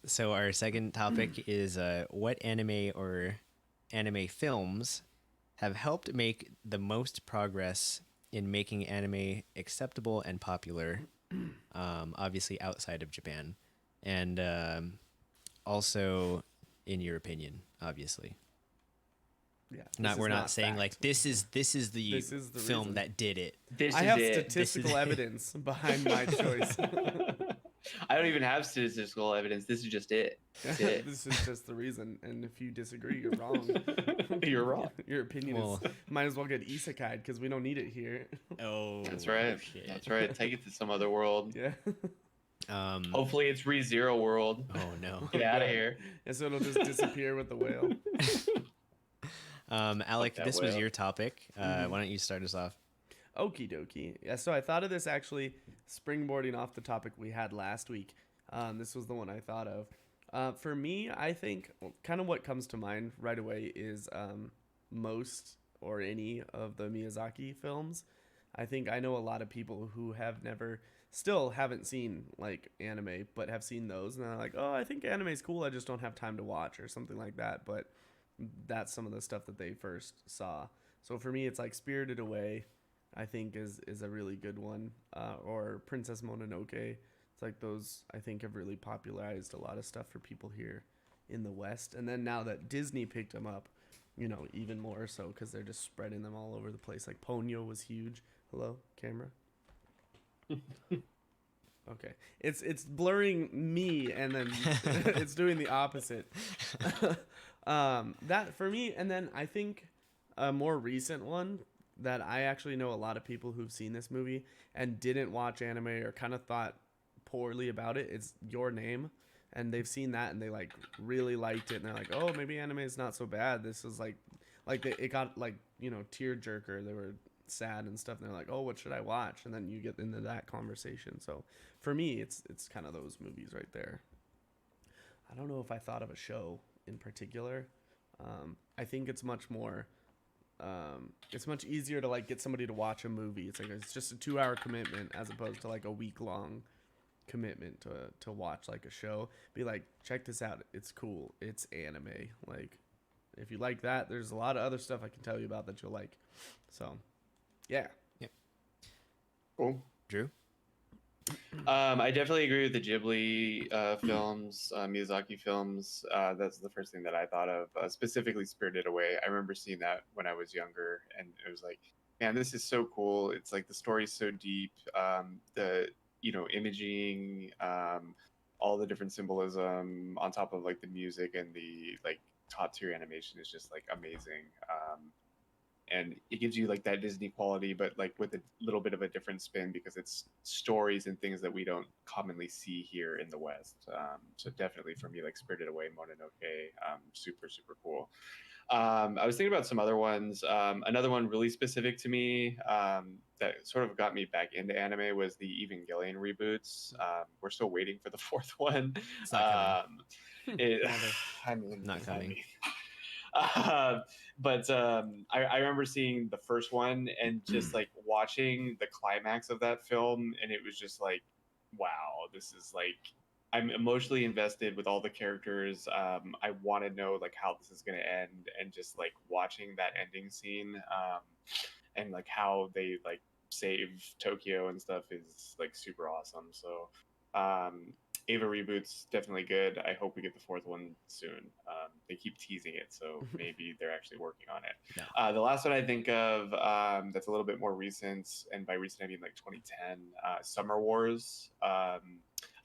so our second topic is what anime or anime films have helped make the most progress in making anime acceptable and popular, obviously outside of Japan, and also in your opinion, obviously. Yeah. We're not saying fact. like this is the This is the film reason. that did it. this I is have it. statistical evidence behind my choice. I don't even have statistical evidence. This is just it. That's it. This is just the reason, and if you disagree, you're wrong. You're wrong. Your opinion Well- is might as well get isekai because we don't need it here. Oh, That's right. shit. That's right. Take it to some other world. Yeah. Hopefully it's ReZero World. Oh no. Get out of here. And so it'll just disappear with the whale. Alec, that this was whale. your topic. Why don't you start us off? Okie dokie. Yeah, so I thought of this actually springboarding off the topic we had last week. This was the one I thought of. For me, I think kind of what comes to mind right away is most or any of the Miyazaki films. I think I know a lot of people who have still haven't seen like anime, but have seen those, and they're like, "Oh, I think anime is cool. I just don't have time to watch," or something like that. But that's some of the stuff that they first saw. So for me, it's like Spirited Away. I think is a really good one, or Princess Mononoke. It's like those I think have really popularized a lot of stuff for people here in the West. And then now that Disney picked them up, even more so because they're just spreading them all over the place. Like Ponyo was huge. Hello, camera. Okay, it's blurring me, and then it's doing the opposite. That for me, and then I think a more recent one that I actually know a lot of people who've seen this movie and didn't watch anime or kind of thought poorly about it. It's Your Name, and they've seen that and they like really liked it, and they're like, oh, maybe anime is not so bad. This is it got like tear jerker. They were sad and stuff, and they're like, oh, what should I watch? And then you get into that conversation. So for me, it's kind of those movies right there. I don't know if I thought of a show in particular. I think it's much more. It's much easier to like get somebody to watch a movie. It's just a 2-hour commitment as opposed to like a week-long commitment to watch like a show. Be like, check this out. It's cool. It's anime. Like, if you like that, there's a lot of other stuff I can tell you about that you'll like. So, yeah. Yep. Cool. Drew? I definitely agree with the Ghibli films, Miyazaki films. That's the first thing that I thought of, specifically Spirited Away. I remember seeing that when I was younger, and it was like, man, this is so cool. It's like the story's so deep. The imaging, all the different symbolism on top of like the music and the like top tier animation is just like amazing. And it gives you like that Disney quality, but like with a little bit of a different spin because it's stories and things that we don't commonly see here in the West. So definitely for me, like Spirited Away, Mononoke, super super cool. I was thinking about some other ones. Another one really specific to me that sort of got me back into anime was the Evangelion reboots. We're still waiting for the fourth one. It's not coming. I mean, Not coming. But I remember seeing the first one and just like watching the climax of that film, and it was just like, wow, this is like, I'm emotionally invested with all the characters. I want to know like how this is going to end, and just like watching that ending scene, and like how they like save Tokyo and stuff is like super awesome. So Ava reboot's definitely good. I hope we get the fourth one soon. They keep teasing it, so maybe they're actually working on it. No. The last one I think of that's a little bit more recent, and by recent I mean like 2010, Summer Wars. I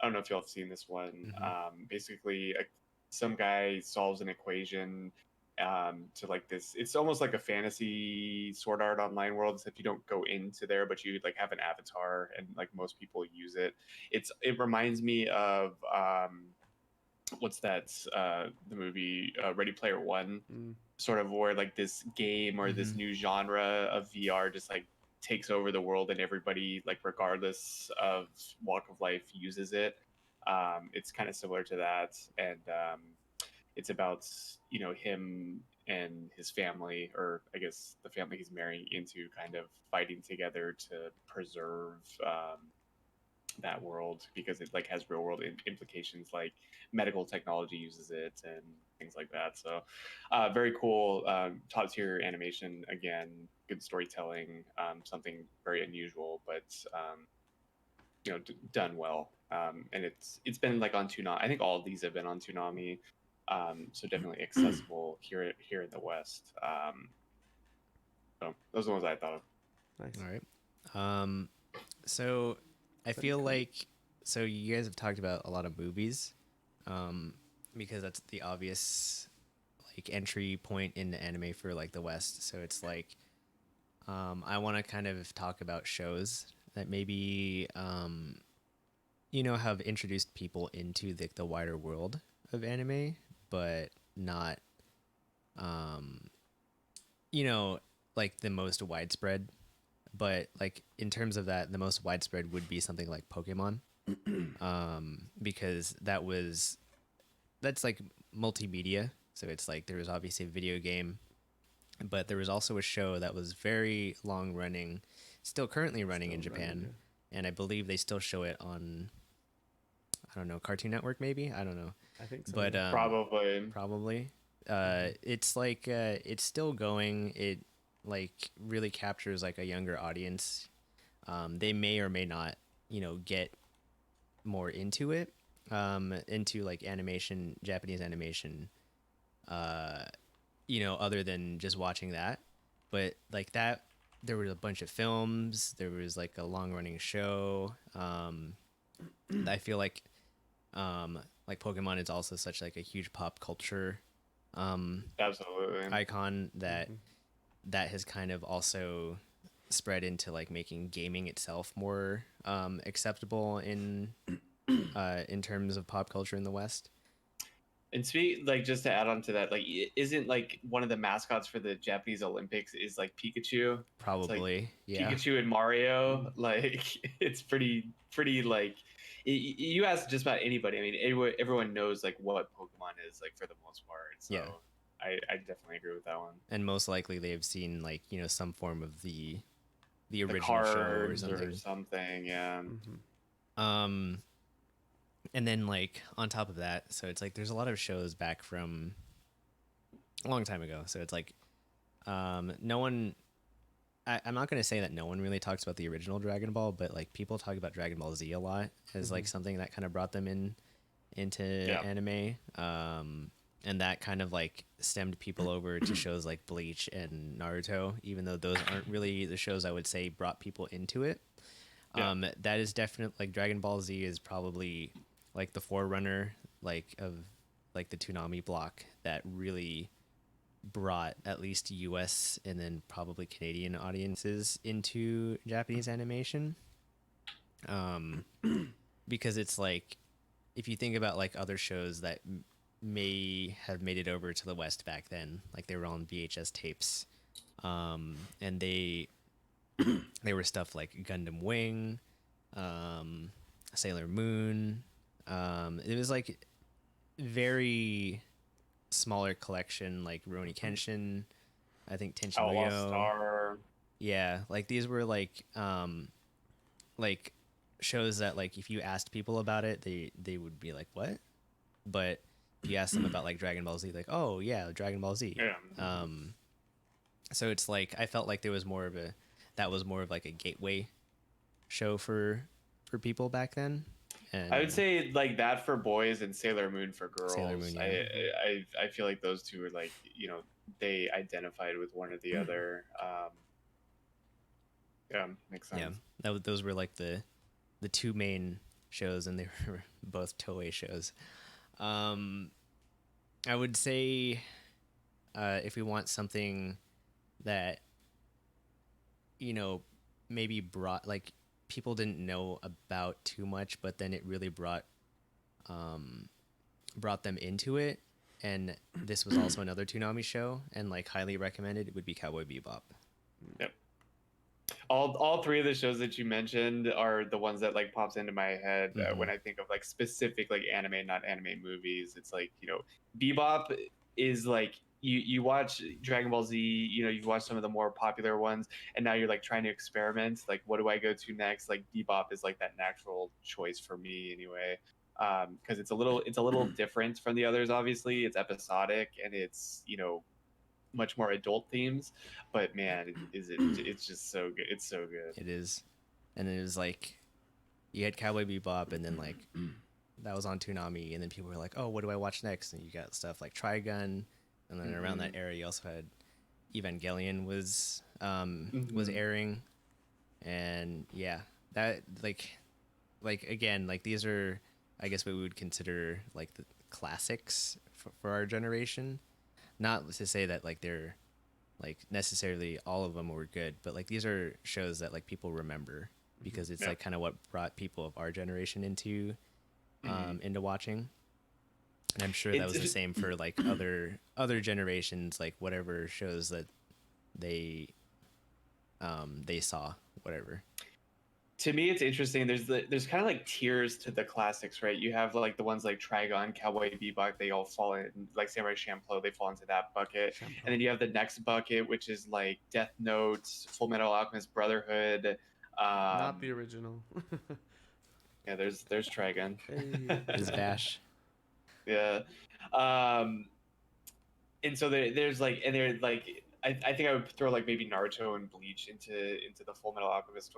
don't know if y'all have seen this one. Mhm. Basically, some guy solves an equation to like this. It's almost like a fantasy Sword Art Online world, except you don't go into there, but you like have an avatar, and like most people use it. It reminds me of what's that? The movie Ready Player One, sort of where like this game or this new genre of VR just like takes over the world, and everybody like regardless of walk of life uses it. It's kind of similar to that, and it's about him and his family, or I guess the family he's marrying into, kind of fighting together to preserve that world because it like has real world implications, like medical technology uses it and things like that. So very cool, top tier animation, again, good storytelling, something very unusual, but done well. And it's been like on Toonami. I think all of these have been on Toonami. So definitely accessible here in the West. So those are the ones I thought of. Nice. All right. So I feel like you guys have talked about a lot of movies, because that's the obvious like entry point into anime for like the West. So it's like, I want to kind of talk about shows that maybe have introduced people into the wider world of anime, but not, um, like the most widespread. But like in terms of that, the most widespread would be something like Pokemon, because that's like multimedia. So it's like there was obviously a video game, but there was also a show that was very long running, still currently running in Japan, and I believe they still show it on, I don't know, Cartoon Network maybe, I don't know, I think so. but yeah. probably it's like it's still going. It like really captures like a younger audience. They may or may not get more into it, into like animation, Japanese animation, other than just watching that. But like that, there was a bunch of films. There was like a long running show. I feel like Pokemon is also such like a huge pop culture Absolutely. icon that has kind of also spread into like making gaming itself more acceptable in terms of pop culture in the West. And like just to add on to that, like isn't like one of the mascots for the Japanese Olympics is like Pikachu? Probably, It's like yeah. Pikachu and Mario. Like it's pretty like you ask just about anybody. I mean, everyone knows like what Pokemon is like for the most part. So Yeah. I definitely agree with that one. And most likely they've seen like some form of the The original show or cards something. or something, yeah. And then like on top of that, so it's like there's a lot of shows back from a long time ago. So it's like no one. I'm not gonna say that no one really talks about the original Dragon Ball, but like people talk about Dragon Ball Z a lot as like something that kind of brought them into anime. And that kind of like stemmed people over to shows like Bleach and Naruto, even though those aren't really the shows I would say brought people into it. That is definitely like Dragon Ball Z is probably like the forerunner like of like the Toonami block that really brought at least US and then probably Canadian audiences into Japanese animation. Because it's like if you think about like other shows that may have made it over to the West back then, like they were on VHS tapes, and they were stuff like Gundam Wing, Sailor Moon. It was like very smaller collection, like Rurouni Kenshin, I think Tenshin Outlaw Muyo. Star. Yeah, like these were like shows that like if you asked people about it, they would be like, what? But if you ask them about like Dragon Ball Z, like, oh yeah, Dragon Ball Z. Yeah. So it's like I felt like there was more of like a gateway show for people back then. And I would say like that for boys and Sailor Moon for girls. Sailor Moon, yeah. I feel like those two are like they identified with one or the other. Yeah, makes sense. Yeah, those were like the two main shows, and they were both Toei shows. I would say if we want something that maybe brought like people didn't know about too much, but then it really brought them into it, and this was also another Toonami show, and like highly recommended, it would be Cowboy Bebop. Yep. All three of the shows that you mentioned are the ones that like pops into my head when I think of like specific like anime, not anime movies. It's like Bebop is like you watch Dragon Ball Z, you watch some of the more popular ones, and now you're like trying to experiment. Like, what do I go to next? Like Bebop is like that natural choice for me anyway, because it's a little different from the others. Obviously, it's episodic and it's much more adult themes, but man, it's just so good. It's so good. It is. And it was like you had Cowboy Bebop, and then like that was on Toonami, and then people were like, oh, what do I watch next? And you got stuff like Trigun, and then around that era you also had Evangelion was airing, and yeah, that like again, like these are I guess what we would consider like the classics for our generation. Not to say that like they're like necessarily all of them were good, but like these are shows that like people remember because it's Yeah. like kind of what brought people of our generation into watching. And I'm sure that was the same for like other generations, like whatever shows that they saw, whatever. To me, it's interesting. There's kind of like tiers to the classics, right? You have like the ones like Trigun, Cowboy Bebop, they all fall in, like Samurai Champloo, they fall into that bucket. And then you have the next bucket, which is like Death Note, Full Metal Alchemist Brotherhood. Not the original. Yeah, there's Trigun. Is Bash. Yeah. Um, and so there's like, and they're like, I think I would throw like maybe Naruto and Bleach into the Full Metal Alchemist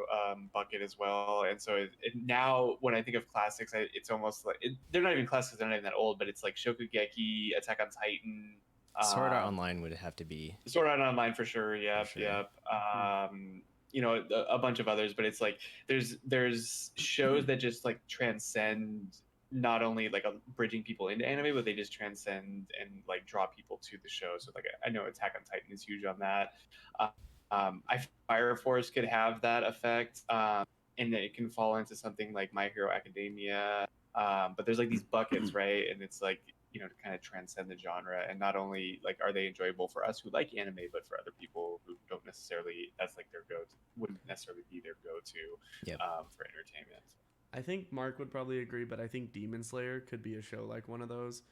bucket as well. And so now when I think of classics, it's almost like they're not even classics; they're not even that old. But it's like Shokugeki, Attack on Titan, Sword Art Online would have to be. Sword Art Online for sure. Yep, For sure. yep. You know, a bunch of others, but it's like there's shows that just like transcend not only like bridging people into anime, but they just transcend and like draw people to the show. So like I know Attack on Titan is huge on that. I Fire Force could have that effect, and it can fall into something like My Hero Academia. But there's like these buckets, right? And it's like, you know, to kind of transcend the genre, and not only like are they enjoyable for us who like anime, but for other people who don't necessarily, that's like their go-to, wouldn't necessarily be their go-to Yep. for entertainment. I think Mark would probably agree, but I think Demon Slayer could be a show like one of those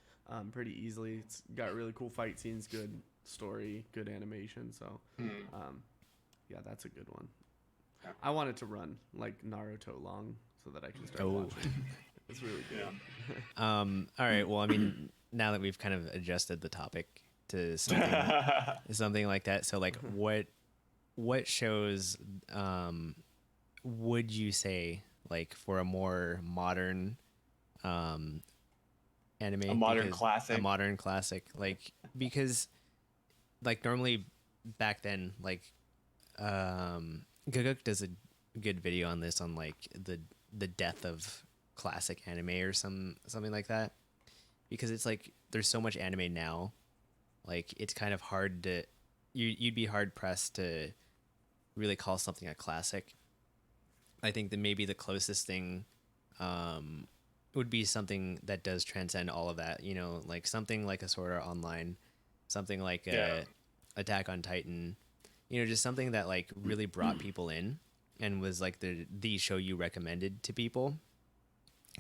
pretty easily. It's got really cool fight scenes, good story, good animation. So, yeah, that's a good one. Yeah. I want it to run like Naruto long so that I can start Oh. watching. It's really good. Yeah. All right. Well, I mean, now that we've kind of adjusted the topic to something like that, so like, what shows would you say, like, for a more modern anime, A modern classic. a modern classic, like, because like normally back then, like, Guguk does a good video on this, on like the death of classic anime or something like that, because it's like there's so much anime now, like it's kind of hard to you'd be hard pressed to really call something a classic. I think that maybe the closest thing would be something that does transcend all of that, you know, like something like a Sword Art Online, something like a Attack on Titan, you know, just something that like really brought people in and was like the show you recommended to people.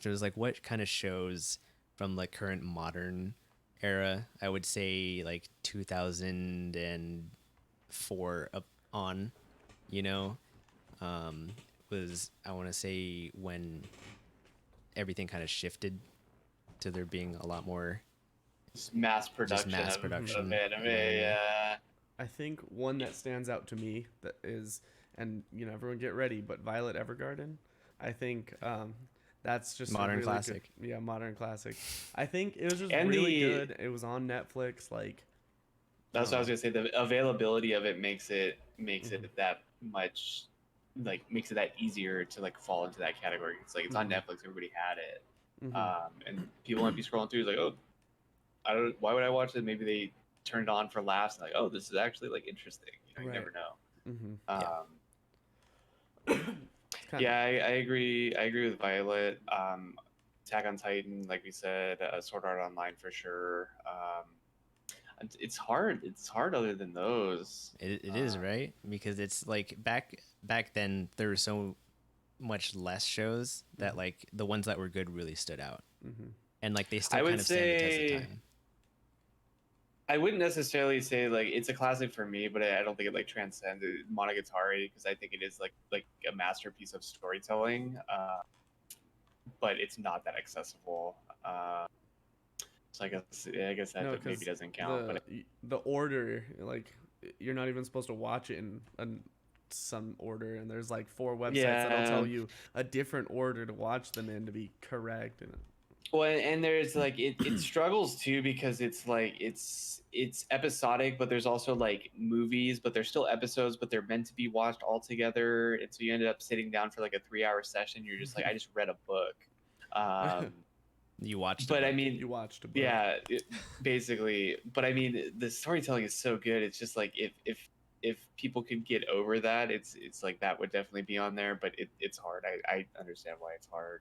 So it was like, what kind of shows from the current modern era, I would say like 2004 up on, you know, was, I want to say, when everything kind of shifted to there being a lot more mass production, of anime. Yeah. I think one that stands out to me that is, and you know, everyone get ready, but Violet Evergarden. I think that's just modern a really classic. Good, yeah, modern classic. I think it was just And really good. It was on Netflix. Like, that's what I was gonna say. The availability of it makes it that much, like makes it that easier to like fall into that category. It's like it's on Netflix. Everybody had it, and people might be scrolling through. It's like, oh, I don't. Why would I watch it? Maybe they turned it on for laughs. And like, oh, this is actually like interesting. You know, you never know. Yeah, I agree. I agree with Violet. Attack on Titan, like we said, Sword Art Online for sure. It's hard. It's hard other than those. It is, right? Because it's like back then there were so much less shows that like the ones that were good really stood out, and like they still kind of stand the test of time. I wouldn't necessarily say like it's a classic for me, but I don't think it like transcends Monogatari, because I think it is like a masterpiece of storytelling, but it's not that accessible. So I guess that maybe doesn't count. But the order, like, you're not even supposed to watch it in some order, and there's like 4 websites that'll tell you a different order to watch them in to be correct. And well, and there's like it struggles too, because it's like it's episodic, but there's also like movies, but they're still episodes, but they're meant to be watched all together, and so you ended up sitting down for like a 3-hour session. You're just like, I just read a book. You watched, but I mean, you watched a book. Yeah, basically. But I mean, the storytelling is so good. It's just like if if people could get over that, it's like that would definitely be on there. But it's hard. I understand why it's hard.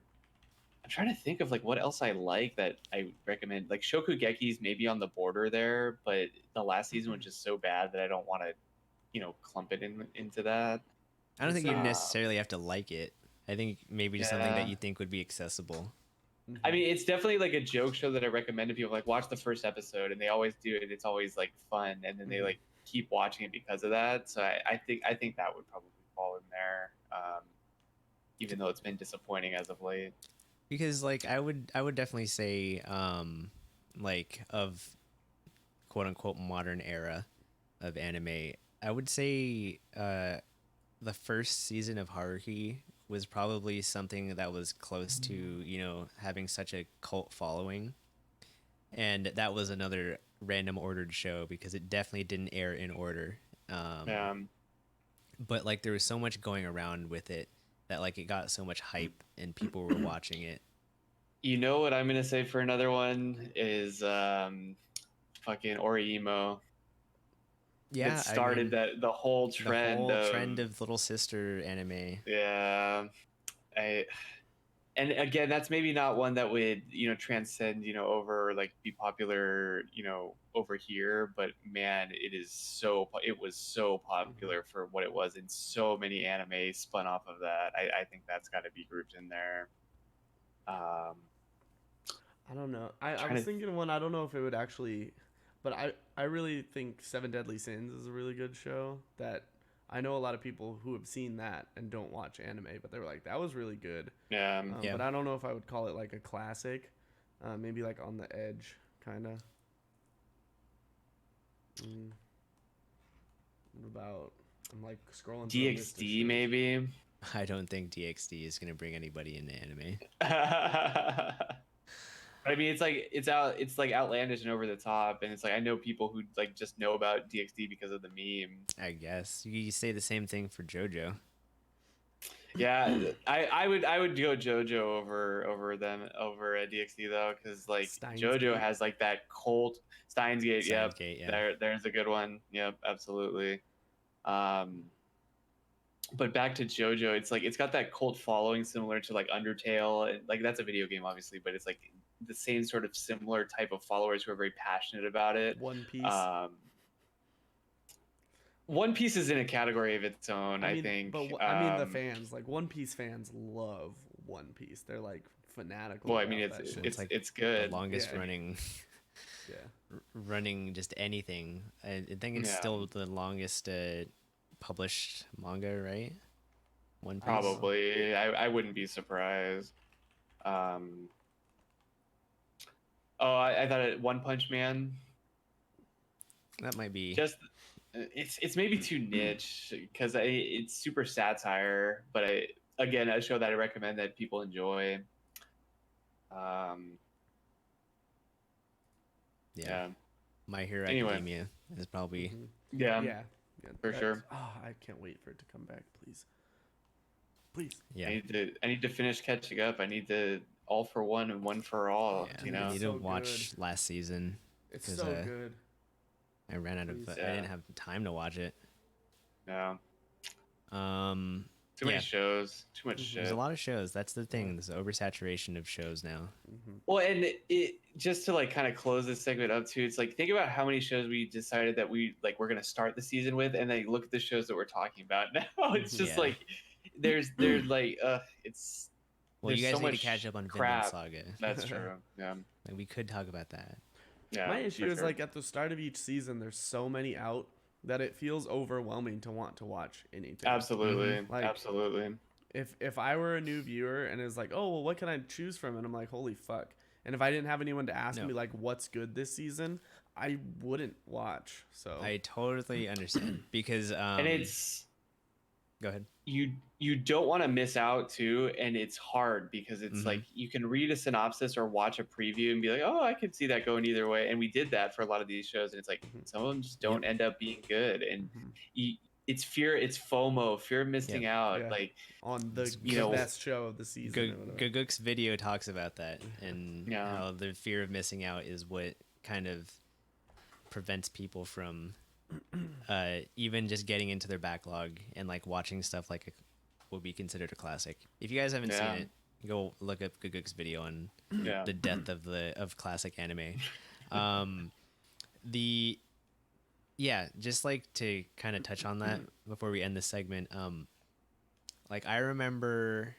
I'm trying to think of like what else I like that I recommend. Like Shokugeki's maybe on the border there, but the last season was just so bad that I don't want to, clump it into that. I don't think you Uh, necessarily have to like it. I think maybe just something that Yeah. you think would be accessible. I mean, it's definitely like a joke show that I recommend to people. Like, watch the first episode, and they always do it. It's always like fun, and then they like keep watching it because of that. So I think that would probably fall in there, even though it's been disappointing as of late. Because like I would definitely say like of quote unquote modern era of anime, I would say the first season of Haruhi was probably something that was close to, having such a cult following. And that was another random ordered show because it definitely didn't air in order. But like there was so much going around with it that like it got so much hype and people were watching it. You know what I'm gonna say for another one is fucking Orihimo. Yeah, It started the whole trend of little sister anime. Yeah. And again, that's maybe not one that would, transcend, over like be popular, over here, but man, it was so popular for what it was, and so many anime spun off of that. I think that's got to be grouped in there. I don't know. I was thinking of one. I don't know if it would actually, but I really think Seven Deadly Sins is a really good show that I know a lot of people who have seen that and don't watch anime, but they were like, that was really good. Yeah. But I don't know if I would call it like a classic. Maybe like on the edge, kind of. I'm like scrolling through a list of DxD shows. maybe. I don't think DxD is gonna bring anybody into anime. I mean, it's like outlandish and over the top, and it's like I know people who like just know about DxD because of the meme. I guess you say the same thing for JoJo. Yeah, I would go JoJo over DxD though, because like Steins JoJo Gate. has like that cult Steins Gate. Yep, Gate, yeah. there's a good one. Yep, absolutely. But back to JoJo, it's like it's got that cult following similar to like Undertale, and like that's a video game obviously, but it's like the same sort of similar type of followers who are very passionate about it. One Piece. One Piece is in a category of its own, I think. But I mean, the fans, like One Piece fans, love One Piece. They're like fanatical. Well, I mean, about that shit. it's good. The longest Yeah. running. Yeah. Running just anything. I think it's still the longest published manga, right? One Piece. Probably. I wouldn't be surprised. I thought One Punch Man. That might be. Just it's maybe too niche because it's super satire, but again a show that I recommend that people enjoy. Yeah. My Hero Anyway. Academia is probably Yeah. For sure. Oh, I can't wait for it to come back, please. Please. yeah. I need to finish catching up. I need to All for One and One for All. I need to so watch good. last season. It's 'Cause, so good. I ran out of. Please. I didn't have time to watch it. Yeah. Too many shows. Too much shit. There's a lot of shows. That's the thing. There's oversaturation of shows now. Well, and it just to like kind of close this segment up too. It's like think about how many shows we decided that we're gonna start the season with, and then look at the shows that we're talking about now. It's just like there's like it's. Well, you there's guys so need to much catch up on crap. Vinland Saga. That's true. Yeah. Like, we could talk about that. Yeah. My issue for is sure. like at the start of each season, there's so many out that it feels overwhelming to want to watch anything. Absolutely. Like- Absolutely. If I were a new viewer and it's like, oh well, what can I choose from? And I'm like, holy fuck. And if I didn't have anyone to ask No. me like what's good this season, I wouldn't watch. So I totally understand because And it's go ahead. you don't want to miss out too, and it's hard because it's like you can read a synopsis or watch a preview and be like, oh, I could see that going either way. And we did that for a lot of these shows, and it's like some of them just don't end up being good, and it's FOMO, fear of missing out. Yeah. Like on the best show of the season. or whatever. Guguk's video talks about that and Yeah. how the fear of missing out is what kind of prevents people from even just getting into their backlog and like watching stuff like would be considered a classic. If you guys haven't seen Yeah. it, go look up Guguk's video on Yeah. the death of classic anime. The just like to kind of touch on that before we end this segment. Like I remember,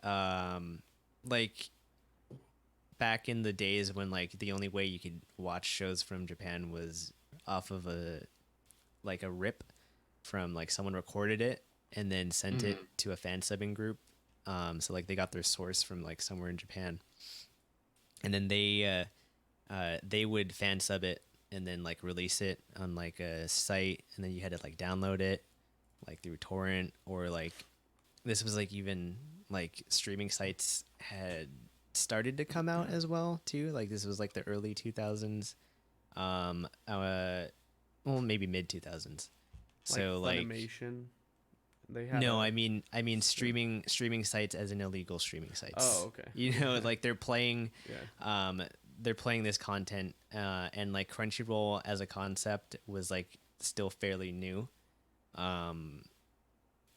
like back in the days when like the only way you could watch shows from Japan was off of a rip from like someone recorded it and then sent it to a fan subbing group. So like they got their source from like somewhere in Japan, and then they would fan sub it and then like release it on like a site, and then you had to like download it like through torrent, or like this was like even like streaming sites had started to come out as well too. Like this was like the early 2000s, well maybe mid 2000s. So like Funimation, they had no, I mean streaming sites as in illegal streaming sites. Oh, okay. You know, like they're playing Yeah. they're playing this content, and like Crunchyroll as a concept was like still fairly new.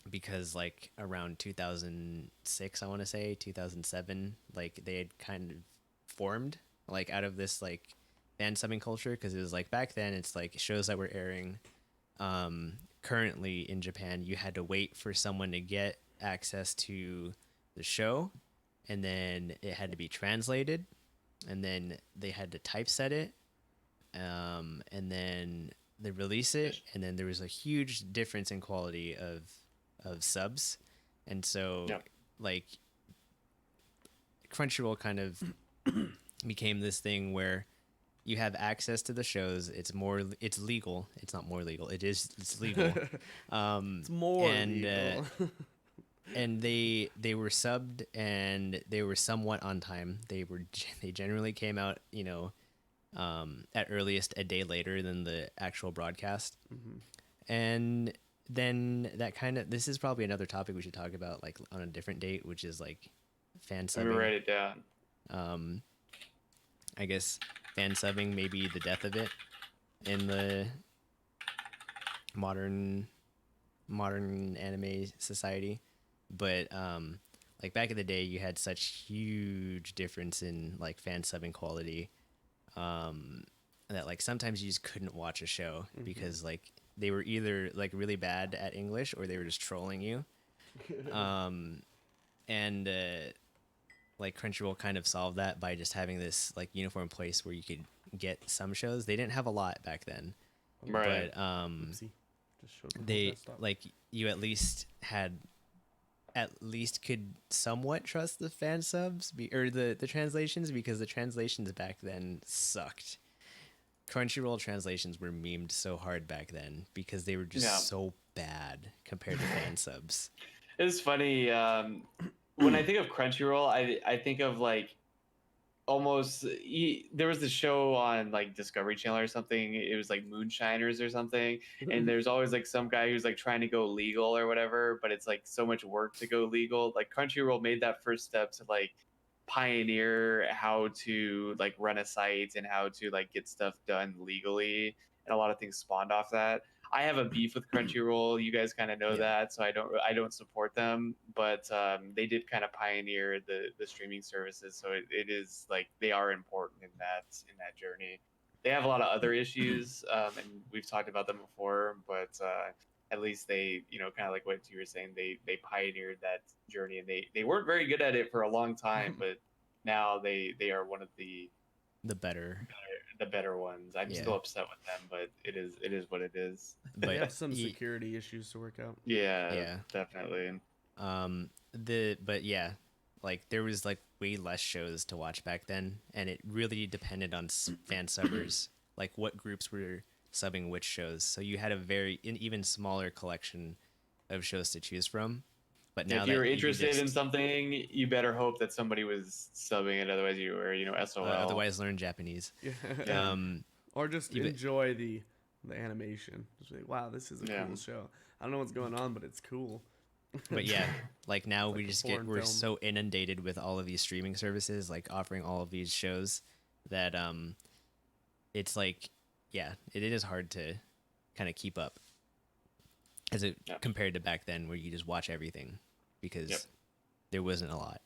Because like around 2006, I want to say 2007, like they had kind of formed like out of this like fan subbing culture, because it was like back then it's like shows that were airing currently in Japan, you had to wait for someone to get access to the show, and then it had to be translated, and then they had to typeset it, and then they release it, and then there was a huge difference in quality of subs, and so like Crunchyroll kind of became this thing where you have access to the shows. It's legal. It's not more legal. It's legal. It's more legal. And they were subbed, and they were somewhat on time. They generally came out, you know, at earliest a day later than the actual broadcast. And then this is probably another topic we should talk about like on a different date, which is like fan Let me subbing. write it down. I guess fan subbing may be the death of it in the modern anime society, but like back in the day, you had such huge difference in like fan subbing quality, that like sometimes you just couldn't watch a show because like they were either like really bad at English or they were just trolling you. And like Crunchyroll kind of solved that by just having this like uniform place where you could get some shows. They didn't have a lot back then, Right. but Oopsie. Just showed the whole they desktop. like you at least could somewhat trust the fan subs or the translations, because the translations back then sucked. Crunchyroll translations were memed so hard back then because they were just so bad compared to fan subs. It's funny. When I think of Crunchyroll, I think of like almost there was this show on like Discovery Channel or something. It was like Moonshiners or something, and there's always like some guy who's like trying to go legal or whatever, but it's like so much work to go legal. Like Crunchyroll made that first step to like pioneer how to like run a site and how to like get stuff done legally, and a lot of things spawned off that. I have a beef with Crunchyroll. You guys kind of know that, so I don't support them. But they did kind of pioneer the streaming services, so it is like they are important in that journey. They have a lot of other issues, and we've talked about them before. But at least they, you know, kind of like what you were saying, they pioneered that journey, and they weren't very good at it for a long time, but now they are one of the better ones. I'm still upset with them, but it is what it is. But They have some security issues to work out. Yeah, definitely. Like there was like way less shows to watch back then, and it really depended on fan subbers, like what groups were subbing which shows. So you had an even smaller collection of shows to choose from. But now if you're interested in something, you better hope that somebody was subbing it. Otherwise, you were, you know, SOL. Otherwise, learn Japanese. Yeah. Or just enjoy the animation. Just like, wow, this is a cool show. I don't know what's going on, but it's cool. But yeah, like now It's we like just a we're foreign film. so inundated with all of these streaming services, like offering all of these shows that it's like, yeah, it is hard to kind of keep up as it Yep. compared to back then where you just watch everything because Yep. there wasn't a lot.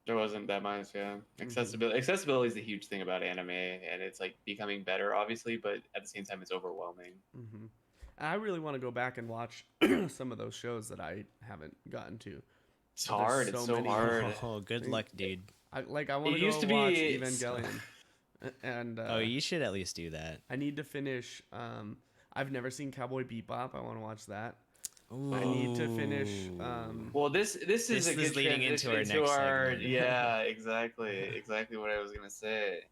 There wasn't that much, yeah. Accessibility is a huge thing about anime, and it's like becoming better, obviously, but at the same time, it's overwhelming. Mm-hmm. I really want to go back and watch some of those shows that I haven't gotten to. It's But there's hard. so It's so many. hard. Oh, good Think- luck, dude. I want It to used go to watch be- Evangelion, and Oh, you should at least do that. I need to finish. I've never seen Cowboy Bebop. I want to watch that. Ooh. I need to finish. Well, this is This a is good leading into transition our next our segment. yeah, exactly what I was gonna say.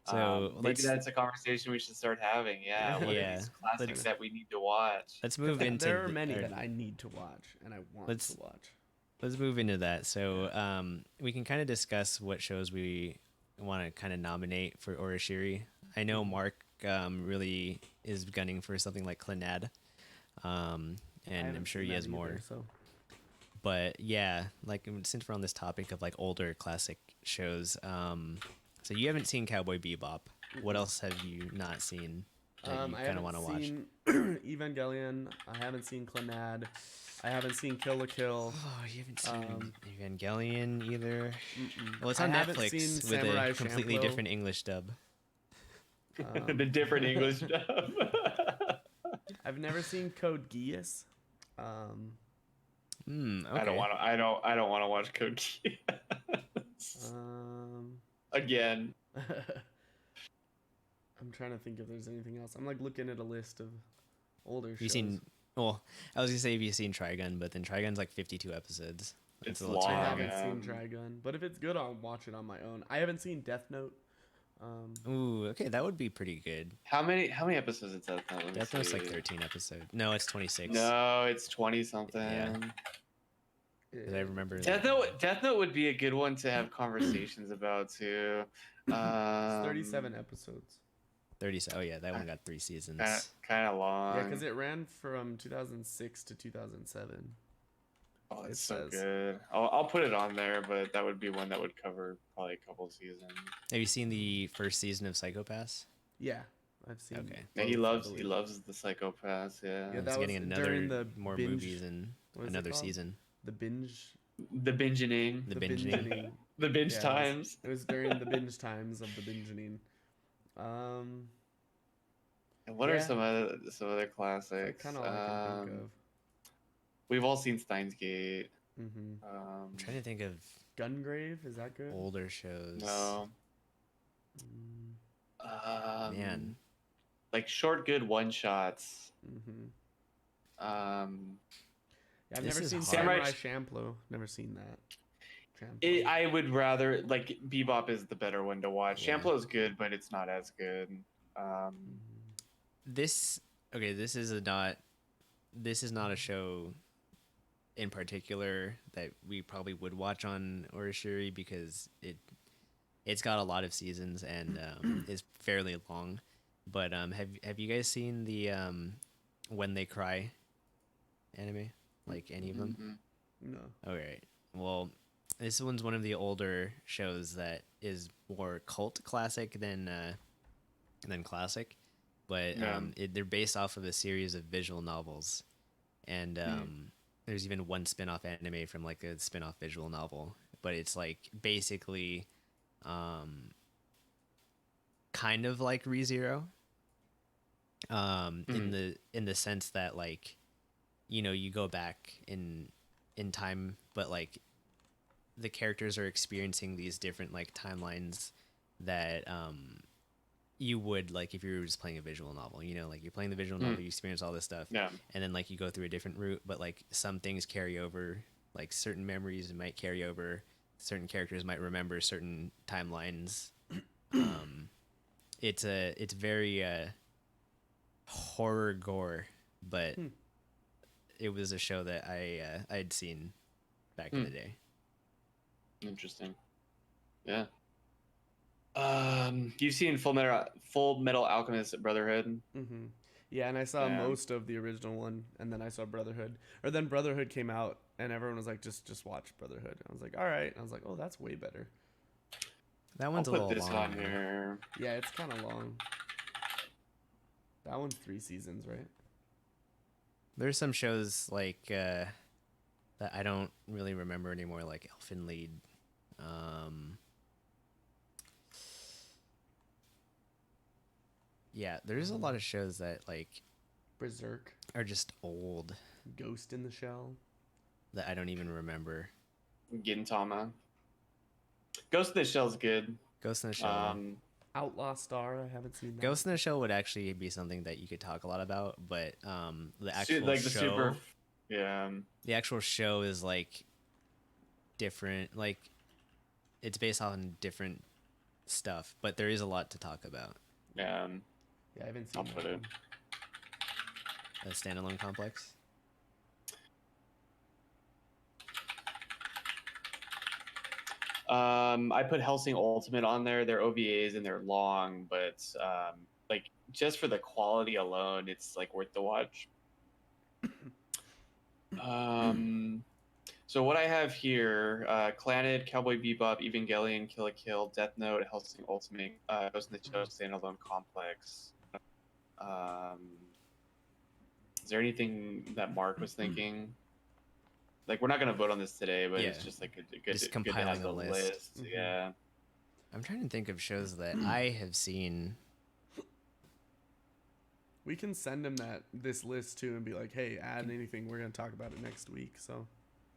So Maybe let's that's a conversation we should start having. Yeah, what Yeah, are these classics let's- that we need to watch? let's move into There are many our- that I need to watch and I want Let's- to watch. Let's move into that. So we can kind of discuss what shows we want to kind of nominate for Orishiri. I know Mark really is gunning for something like Clannad, and I'm sure he has more. So But yeah, like since we're on this topic of like older classic shows, so you haven't seen Cowboy Bebop. What else have you not seen that you I kind of haven't want to watch? seen Evangelion. I haven't seen Clannad. I haven't seen Kill la Kill. Oh, you haven't seen Um, Evangelion either. Mm-mm. Well, it's I on haven't Netflix seen with Samurai a completely Champloo. different English dub. The different English stuff. I've never seen Code Geass. Okay. I don't want to watch Code Geass. Again. I'm trying to think if there's anything else. I'm like looking at a list of older Have you shows. seen? Well, I was gonna say have you seen Trigun, but then Trigun's like 52 episodes. It's a little too I long, long. haven't seen yeah. Trigun, but if it's good, I'll watch it on my own. I haven't seen Death Note. Ooh, okay, that would be pretty good. How many episodes is that? Let me Death Note's like see. 13 episodes. No, it's 26. No, it's 20 something. Yeah. 'Cause I remember. Death Note would be a good one to have conversations about too. It's 37 episodes. 30. Oh yeah, that one got 3 seasons. Kind of long. Yeah, because it ran from 2006 to 2007. Oh, it's it so says. good. I'll put it on there, but that would be one that would cover probably a couple seasons. Have you seen the first season of Psychopaths? Yeah, I've seen. Okay. Yeah, both, he I loves believe. the Psychopaths. Yeah. Yeah, It's that getting was during another the more binge- movies and what is it another called? season. The binge. The bingeing. The bingeing. bingeing. The binge Yeah, times. It was during the binge times of the bingeing. And what are Yeah. some other classics? Kind of all I can think of. We've all seen Steins Gate. Mm-hmm. I'm trying to think of Gungrave, is that good? older shows. No. Man. Like short, good one shots. Mm-hmm. Yeah, I've This never is seen hard. Samurai Champloo. Never seen that. Champloo. I would rather like Bebop is the better one to watch. Yeah. Champloo is good, but it's not as good. This is not a show in particular that we probably would watch on Orishiri because it's got a lot of seasons and is fairly long. But have you guys seen the When They Cry anime? Like any of them? No. All right. Well, this one's one of the older shows that is more cult classic than classic, but Yeah. they're based off of a series of visual novels, and there's even one spin-off anime from like a spin-off visual novel, but it's like basically kind of like ReZero, in the sense that like, you know, you go back in time, but like the characters are experiencing these different like timelines that you would like if you were just playing a visual novel, you know, like you're playing the visual novel, you experience all this stuff, Yeah. and then like you go through a different route, but like some things carry over, like certain memories might carry over, certain characters might remember certain timelines. It's very horror gore, but it was a show that I'd seen back in the day. Interesting. Yeah. You've seen Full Metal Alchemist Brotherhood? Mm-hmm. Yeah, and I saw Yeah. most of the original one, and then I saw Brotherhood. Or then Brotherhood came out, and everyone was like, "Just watch Brotherhood." I was like, "All right." I was like, "Oh, that's way better." That I'll one's a put little this long. on here. Yeah, it's kind of long. That one's 3 seasons, right? There's some shows like that I don't really remember anymore, like Elfin Lied. Yeah, there's a lot of shows that like Berserk, are just old Ghost in the Shell. that I don't even remember. Gintama. Ghost in the Shell's good. Ghost in the Shell. Outlaw Star, I haven't seen that. Ghost in the Shell would actually be something that you could talk a lot about, but the actual like the show, super, yeah, the actual show is like different. Like it's based on different stuff, but there is a lot to talk about. yeah. Yeah, I haven't seen I'll that put it. A standalone complex. I put Hellsing Ultimate on there. They're OVAs and they're long, but like just for the quality alone, it's like worth the watch. So what I have here: Clannad, Cowboy Bebop, Evangelion, Kill la Kill, Death Note, Hellsing Ultimate, Ghost in the Shell standalone complex. Is there anything that Mark was thinking? Like, we're not gonna vote on this today, but it's just like a good Just good to compiling have a the list. Mhm. Yeah. I'm trying to think of shows that I have seen. We can send him this list too and be like, hey, add anything. We're gonna talk about it next week. So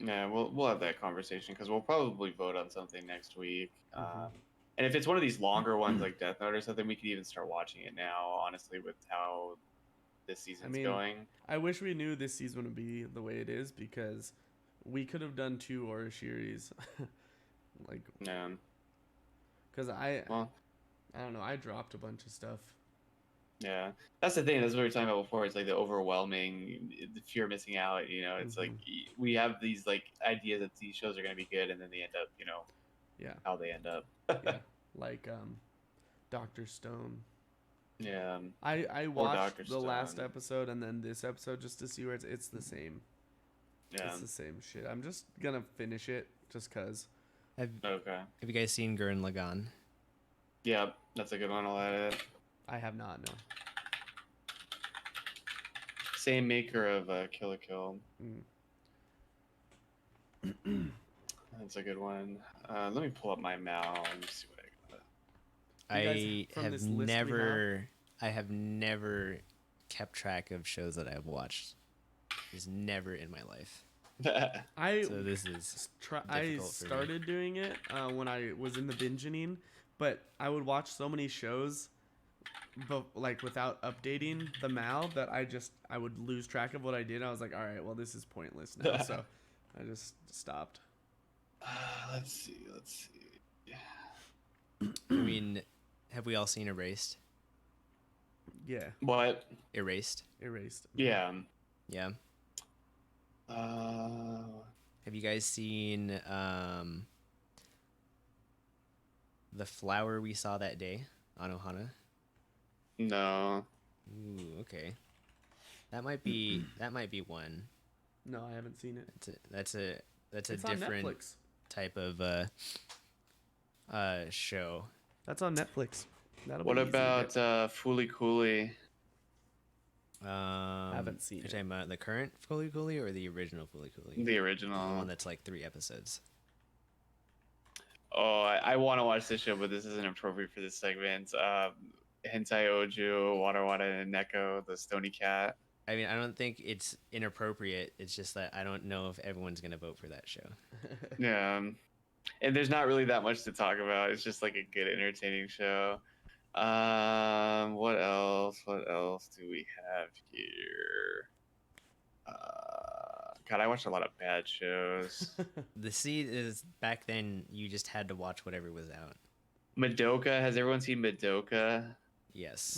Yeah, we'll have that conversation because we'll probably vote on something next week. Mhm. And if it's one of these longer ones like Death Note or something, we could even start watching it now. Honestly, with how this season's going. I wish we knew this season would be the way it is because we could have done 2 Oroshiris. Like, Yeah. because Well, I don't know. I dropped a bunch of stuff. yeah. That's the thing. That's what we were talking about before. It's like the overwhelming, the fear of missing out. You know, it's like we have these like ideas that these shows are going to be good, and then they end up, Yeah. how they end up. Yeah. Like Dr. Stone. Yeah. I Or watched Dr. the last Stone. episode and then this episode just to see where it's the same. Yeah. It's the same shit. I'm just gonna finish it just cause. Okay. Have you guys seen Gurren Lagann? Yeah, that's a good one. I'll add it. I have not, no. Same maker of Kill la Kill. That's a good one. Let me pull up my Mal and see what I got. You guys, from this list we I have never kept track of shows that I've watched. It's never in my life. So this is I difficult for me. started doing it when I was in the bingeing, but I would watch so many shows, but like without updating the Mal that I would lose track of what I did. I was like, all right, well this is pointless now, so I just stopped. Let's see. I mean, have we all seen Erased? Yeah, What? Erased? erased. Yeah. Yeah. Uh, Have you guys seen The Flower We Saw That Day on Ohana? no. Ooh, okay. That might be one. No, I haven't seen it. That's a It's different on Netflix. type of show. That's on Netflix. That'll What be easy to about get. Fooly Cooley? Haven't seen You're it. talking about the current Fooly Cooley or the original Fooly Cooley? The original. The one that's like 3 episodes. Oh, I want to watch this show, but this isn't appropriate for this segment. Hentai Oju, Wada Wada and Neko, the Stony Cat. I mean, I don't think it's inappropriate. It's just that I don't know if everyone's gonna vote for that show. Yeah. And there's not really that much to talk about. It's just like a good, entertaining show. What else? What else do we have here? God, I watched a lot of bad shows. The seed is back then. You just had to watch whatever was out. Madoka. Has everyone seen Madoka? Yes.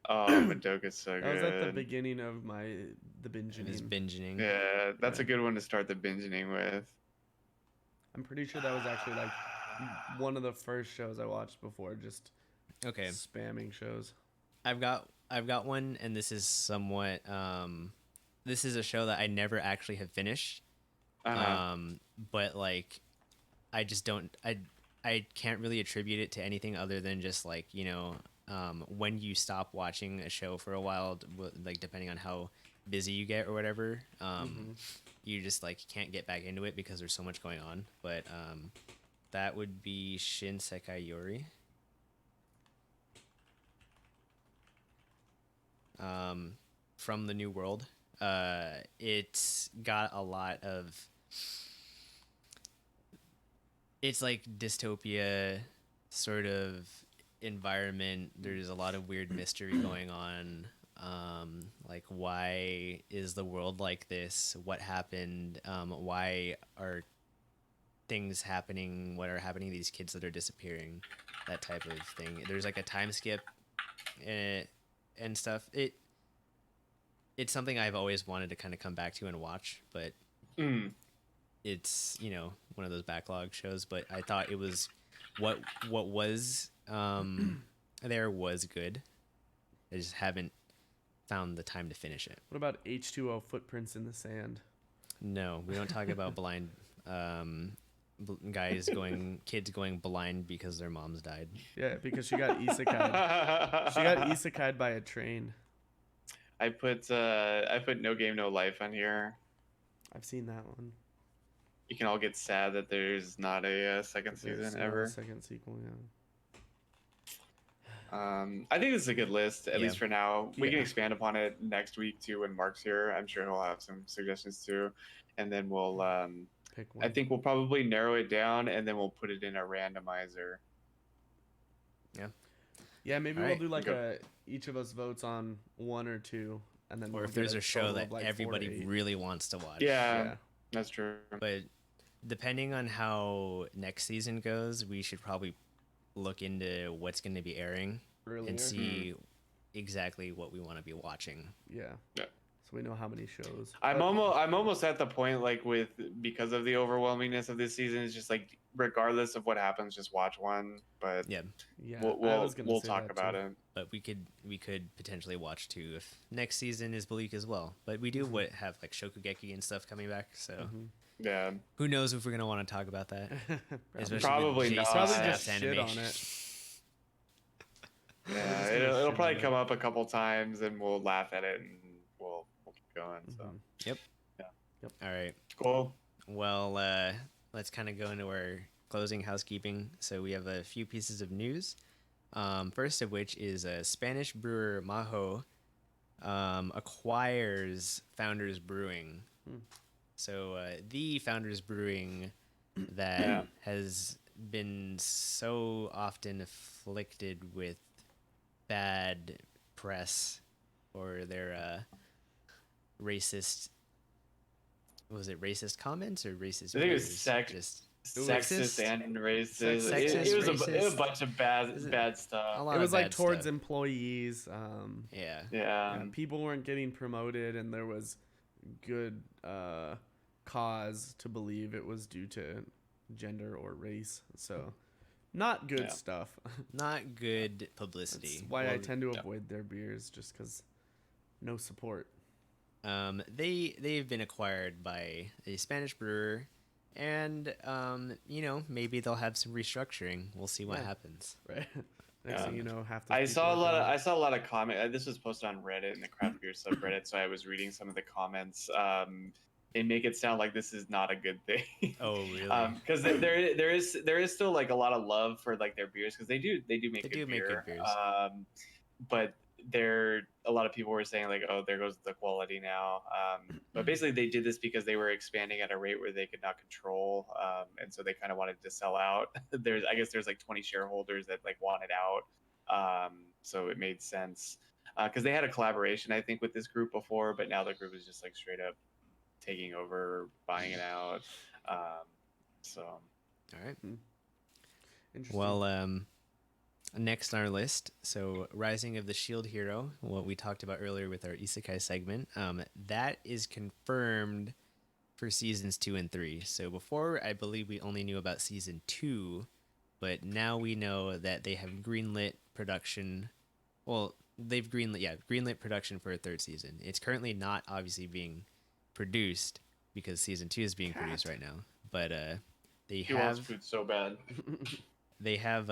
Yeah. Oh, Madoka's so good. That was at the beginning of the It was binging. binging. Yeah, that's Yeah. a good one to start the binging with. I'm pretty sure that was actually like one of the first shows I watched before just Okay. spamming shows. I've got one, and this is somewhat. This is a show that I never actually have finished. But like, I just don't. I can't really attribute it to anything other than just like, when you stop watching a show for a while, like depending on how busy you get or whatever, Mm-hmm. you just like can't get back into it because there's so much going on. But that would be Shin Sekai Yori. From the New World. It's got a lot of. It's like dystopia sort of environment. There's a lot of weird mystery going on. Like, why is the world like this? What happened? Why are things happening? What are happening to these kids that are disappearing? That type of thing. There's like a time skip and stuff. It's something I've always wanted to kind of come back to and watch, but it's, you know, one of those backlog shows. But I thought it was what was there was good. I just haven't found the time to finish it. What about H2O Footprints in the Sand? No, we don't talk about blind kids going blind because their moms died. Yeah, because she got isekai'd. She got isekai'd by a train. I put No Game No Life on here. I've seen that one. You can all get sad that there's not a second There's season no ever. second sequel, yeah. I think this is a good list, at Yeah. least for now. We can Yeah. expand upon it next week too when Mark's here. I'm sure he'll have some suggestions too, and then we'll. Pick one. I think we'll probably narrow it down, and then we'll put it in a randomizer. Yeah, maybe All we'll right. do like Go. each of us votes on one or two, and then Or we'll if get there's a show total that of, like, 4 to everybody 8. really wants to watch. Yeah, that's true. But depending on how next season goes, we should probably look into what's going to be airing Earlier. and see exactly what we want to be watching. Yeah. Yeah. So we know how many shows. I'm almost at the point, like, because of the overwhelmingness of this season, it's just like regardless of what happens, just watch one. But Yeah, Yeah, we'll talk about it. but we could potentially watch two if next season is bleak as well. But we do have like Shokugeki and stuff coming back, so Yeah, who knows if we're gonna want to talk about that? Especially Probably with not. Jason Probably Stath's just shit on animation. it. yeah. just gonna It'll shit probably on come it. up a couple times, and we'll laugh at it, and we'll keep going. So All right. cool. Well, let's kind of go into our closing housekeeping. So we have a few pieces of news. First of which is Spanish brewer Majo acquires Founders Brewing. So the Founders Brewing that has been so often afflicted with bad press for their racist. Was it racist comments or racist? I think it was beers? Just sexist and racist. Sexist, It was racist. a bunch of bad stuff. a lot It of was like bad towards stuff. employees. Yeah. Yeah. People weren't getting promoted, and there was good cause to believe it was due to gender or race. So, not good stuff. Not good publicity. That's why I Well, tend to avoid their beers, just because no support. they've been acquired by a Spanish brewer, and maybe they'll have some restructuring. We'll see what Yeah. happens. Right. Next thing you know, half the I people saw are gone. a lot of comment. This was posted on Reddit in the craft beer subreddit, so I was reading some of the comments. They make it sound like this is not a good thing. Oh, really? Because there is still like a lot of love for like their beers, because they do make They good do make beer. good beers. But a lot of people were saying like, oh, there goes the quality now. But basically they did this because they were expanding at a rate where they could not control, and so they kind of wanted to sell out. I guess there's like 20 shareholders that like wanted out, so it made sense because they had a collaboration I think with this group before, but now the group is just like straight up taking over, buying it out. So All right. Interesting. Well, next on our list, so Rising of the Shield Hero, what we talked about earlier with our Isekai segment, that is confirmed for seasons 2 and 3. So before, I believe we only knew about season 2, but now we know that they have greenlit production. Well, they've greenlit production for a third season. It's currently not obviously being produced because season 2 is being produced right now. But they he wants have food so bad. they have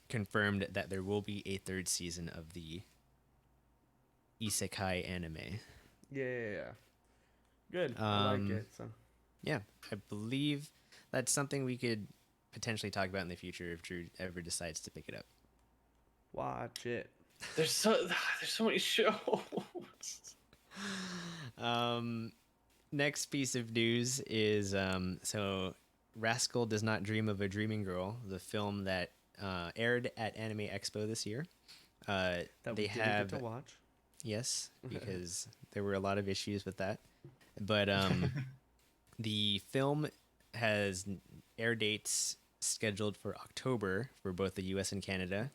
confirmed that there will be a third season of the Isekai anime. Yeah. Good. I like it. So Yeah, I believe that's something we could potentially talk about in the future if Drew ever decides to pick it up. watch it. There's so many shows. Next piece of news is so Rascal Does Not Dream of a Dreaming Girl, the film that aired at Anime Expo this year. That They we didn't have get to watch. yes, because there were a lot of issues with that, but the film has air dates scheduled for October for both the U.S. and Canada,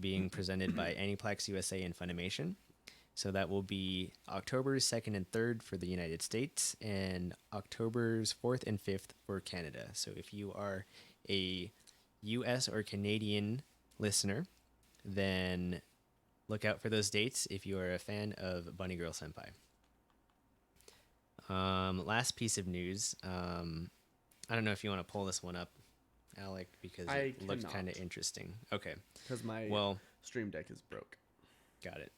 being presented by Aniplex USA and Funimation. So that will be October's 2nd and 3rd for the United States and October's 4th and 5th for Canada. So if you are a US or Canadian listener, then look out for those dates if you are a fan of Bunny Girl Senpai. Last piece of news. I don't know if you want to pull this one up, Alec, because it looked kind of interesting. Okay. Because my Stream Deck is broke. Got it.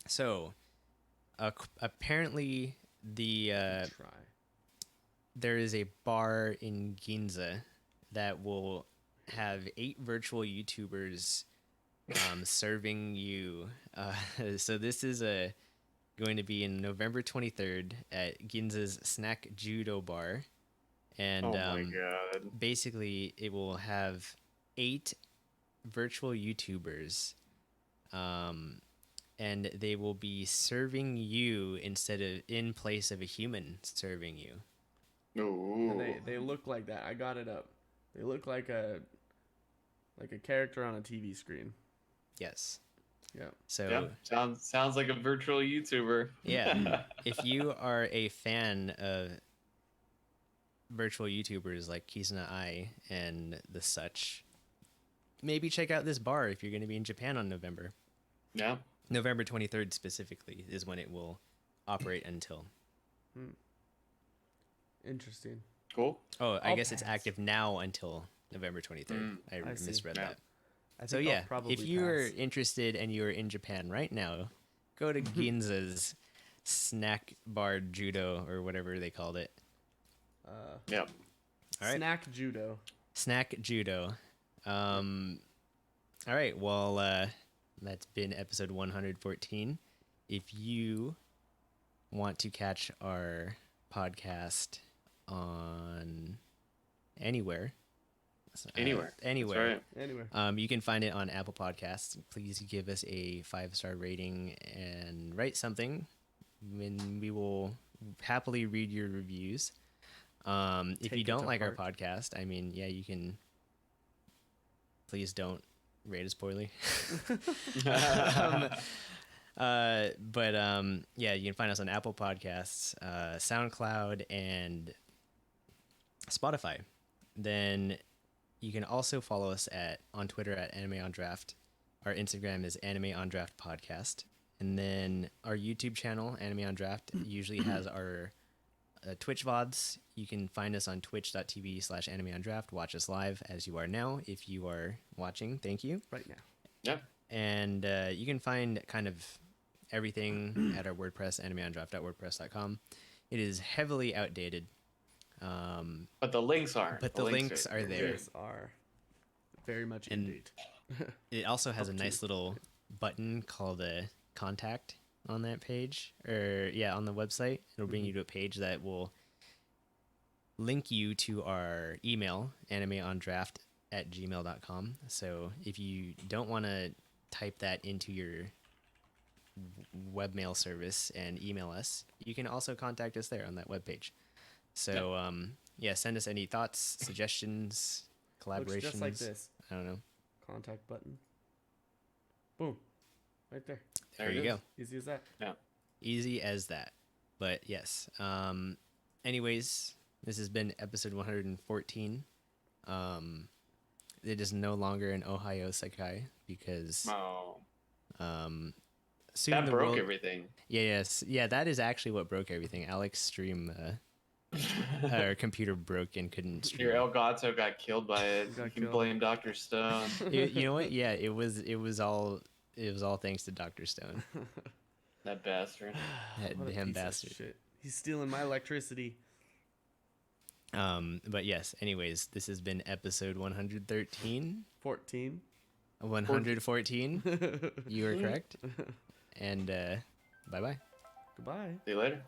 So, apparently there is a bar in Ginza that will have 8 virtual YouTubers serving you. So this is going to be in November 23rd at Ginza's Snack Judo Bar. And Oh my god. basically it will have 8 virtual YouTubers. And they will be serving you instead of in place of a human serving you. Ooh. And they look like that. I got it up. They look like a character on a TV screen. Yes. Yeah. So yep. Sounds like a virtual YouTuber. Yeah. If you are a fan of virtual YouTubers like Kizuna Ai and the such, maybe check out this bar if you're going to be in Japan on November. Yeah. November 23rd specifically is when it will operate until. Interesting. Cool. Oh, I guess it's active now until November 23rd. I misread that. So yeah, if you are interested and you are in Japan right now, go to Ginza's Snack Bar Judo or whatever they called it. Yep. All right. Snack Judo. Snack Judo. All right. Well, that's been episode 114. If you want to catch our podcast on anywhere, Anywhere. Right. You can find it on Apple Podcasts. Please give us a 5-star rating and write something, and we will happily read your reviews. If you don't like our podcast, I mean, yeah, you can. Please don't rate us poorly. Yeah, you can find us on Apple Podcasts, SoundCloud, and Spotify. Then you can also follow us on Twitter at Anime on Draft. Our Instagram is Anime on Draft Podcast. And then our YouTube channel, Anime on Draft, usually has our Twitch VODs. You can find us on twitch.tv/Anime on Draft. Watch us live as you are now. If you are watching, thank you. Right now. Yeah. And you can find kind of everything at our WordPress, animeondraft.wordpress.com. It is heavily outdated. But the links aren't. But the links are there. Links are very much in date. It also has a nice little button called a contact on that page, or on the website. It'll bring you to a page that will link you to our email, animeondraft@gmail.com. So if you don't want to type that into your webmail service and email us, you can also contact us there on that webpage. So send us any thoughts, suggestions, collaborations. Looks just like this. I don't know. Contact button. Boom. Right there. There you go. Easy as that. Yeah. Easy as that. But yes. Anyways, this has been episode 114. It is no longer an Ohio Sekai because soon that the broke world... everything. Yeah, that is actually what broke everything. Alex's stream our computer broke and couldn't stream. Your Elgato got killed by it. You can blame Dr. Stone. You know what? Yeah, it was all thanks to Dr. Stone. That bastard. That What a damn piece of bastard. shit. He's stealing my electricity. But yes, anyways, this has been episode 113. 14. 114. You were correct. And bye-bye. Goodbye. See you later.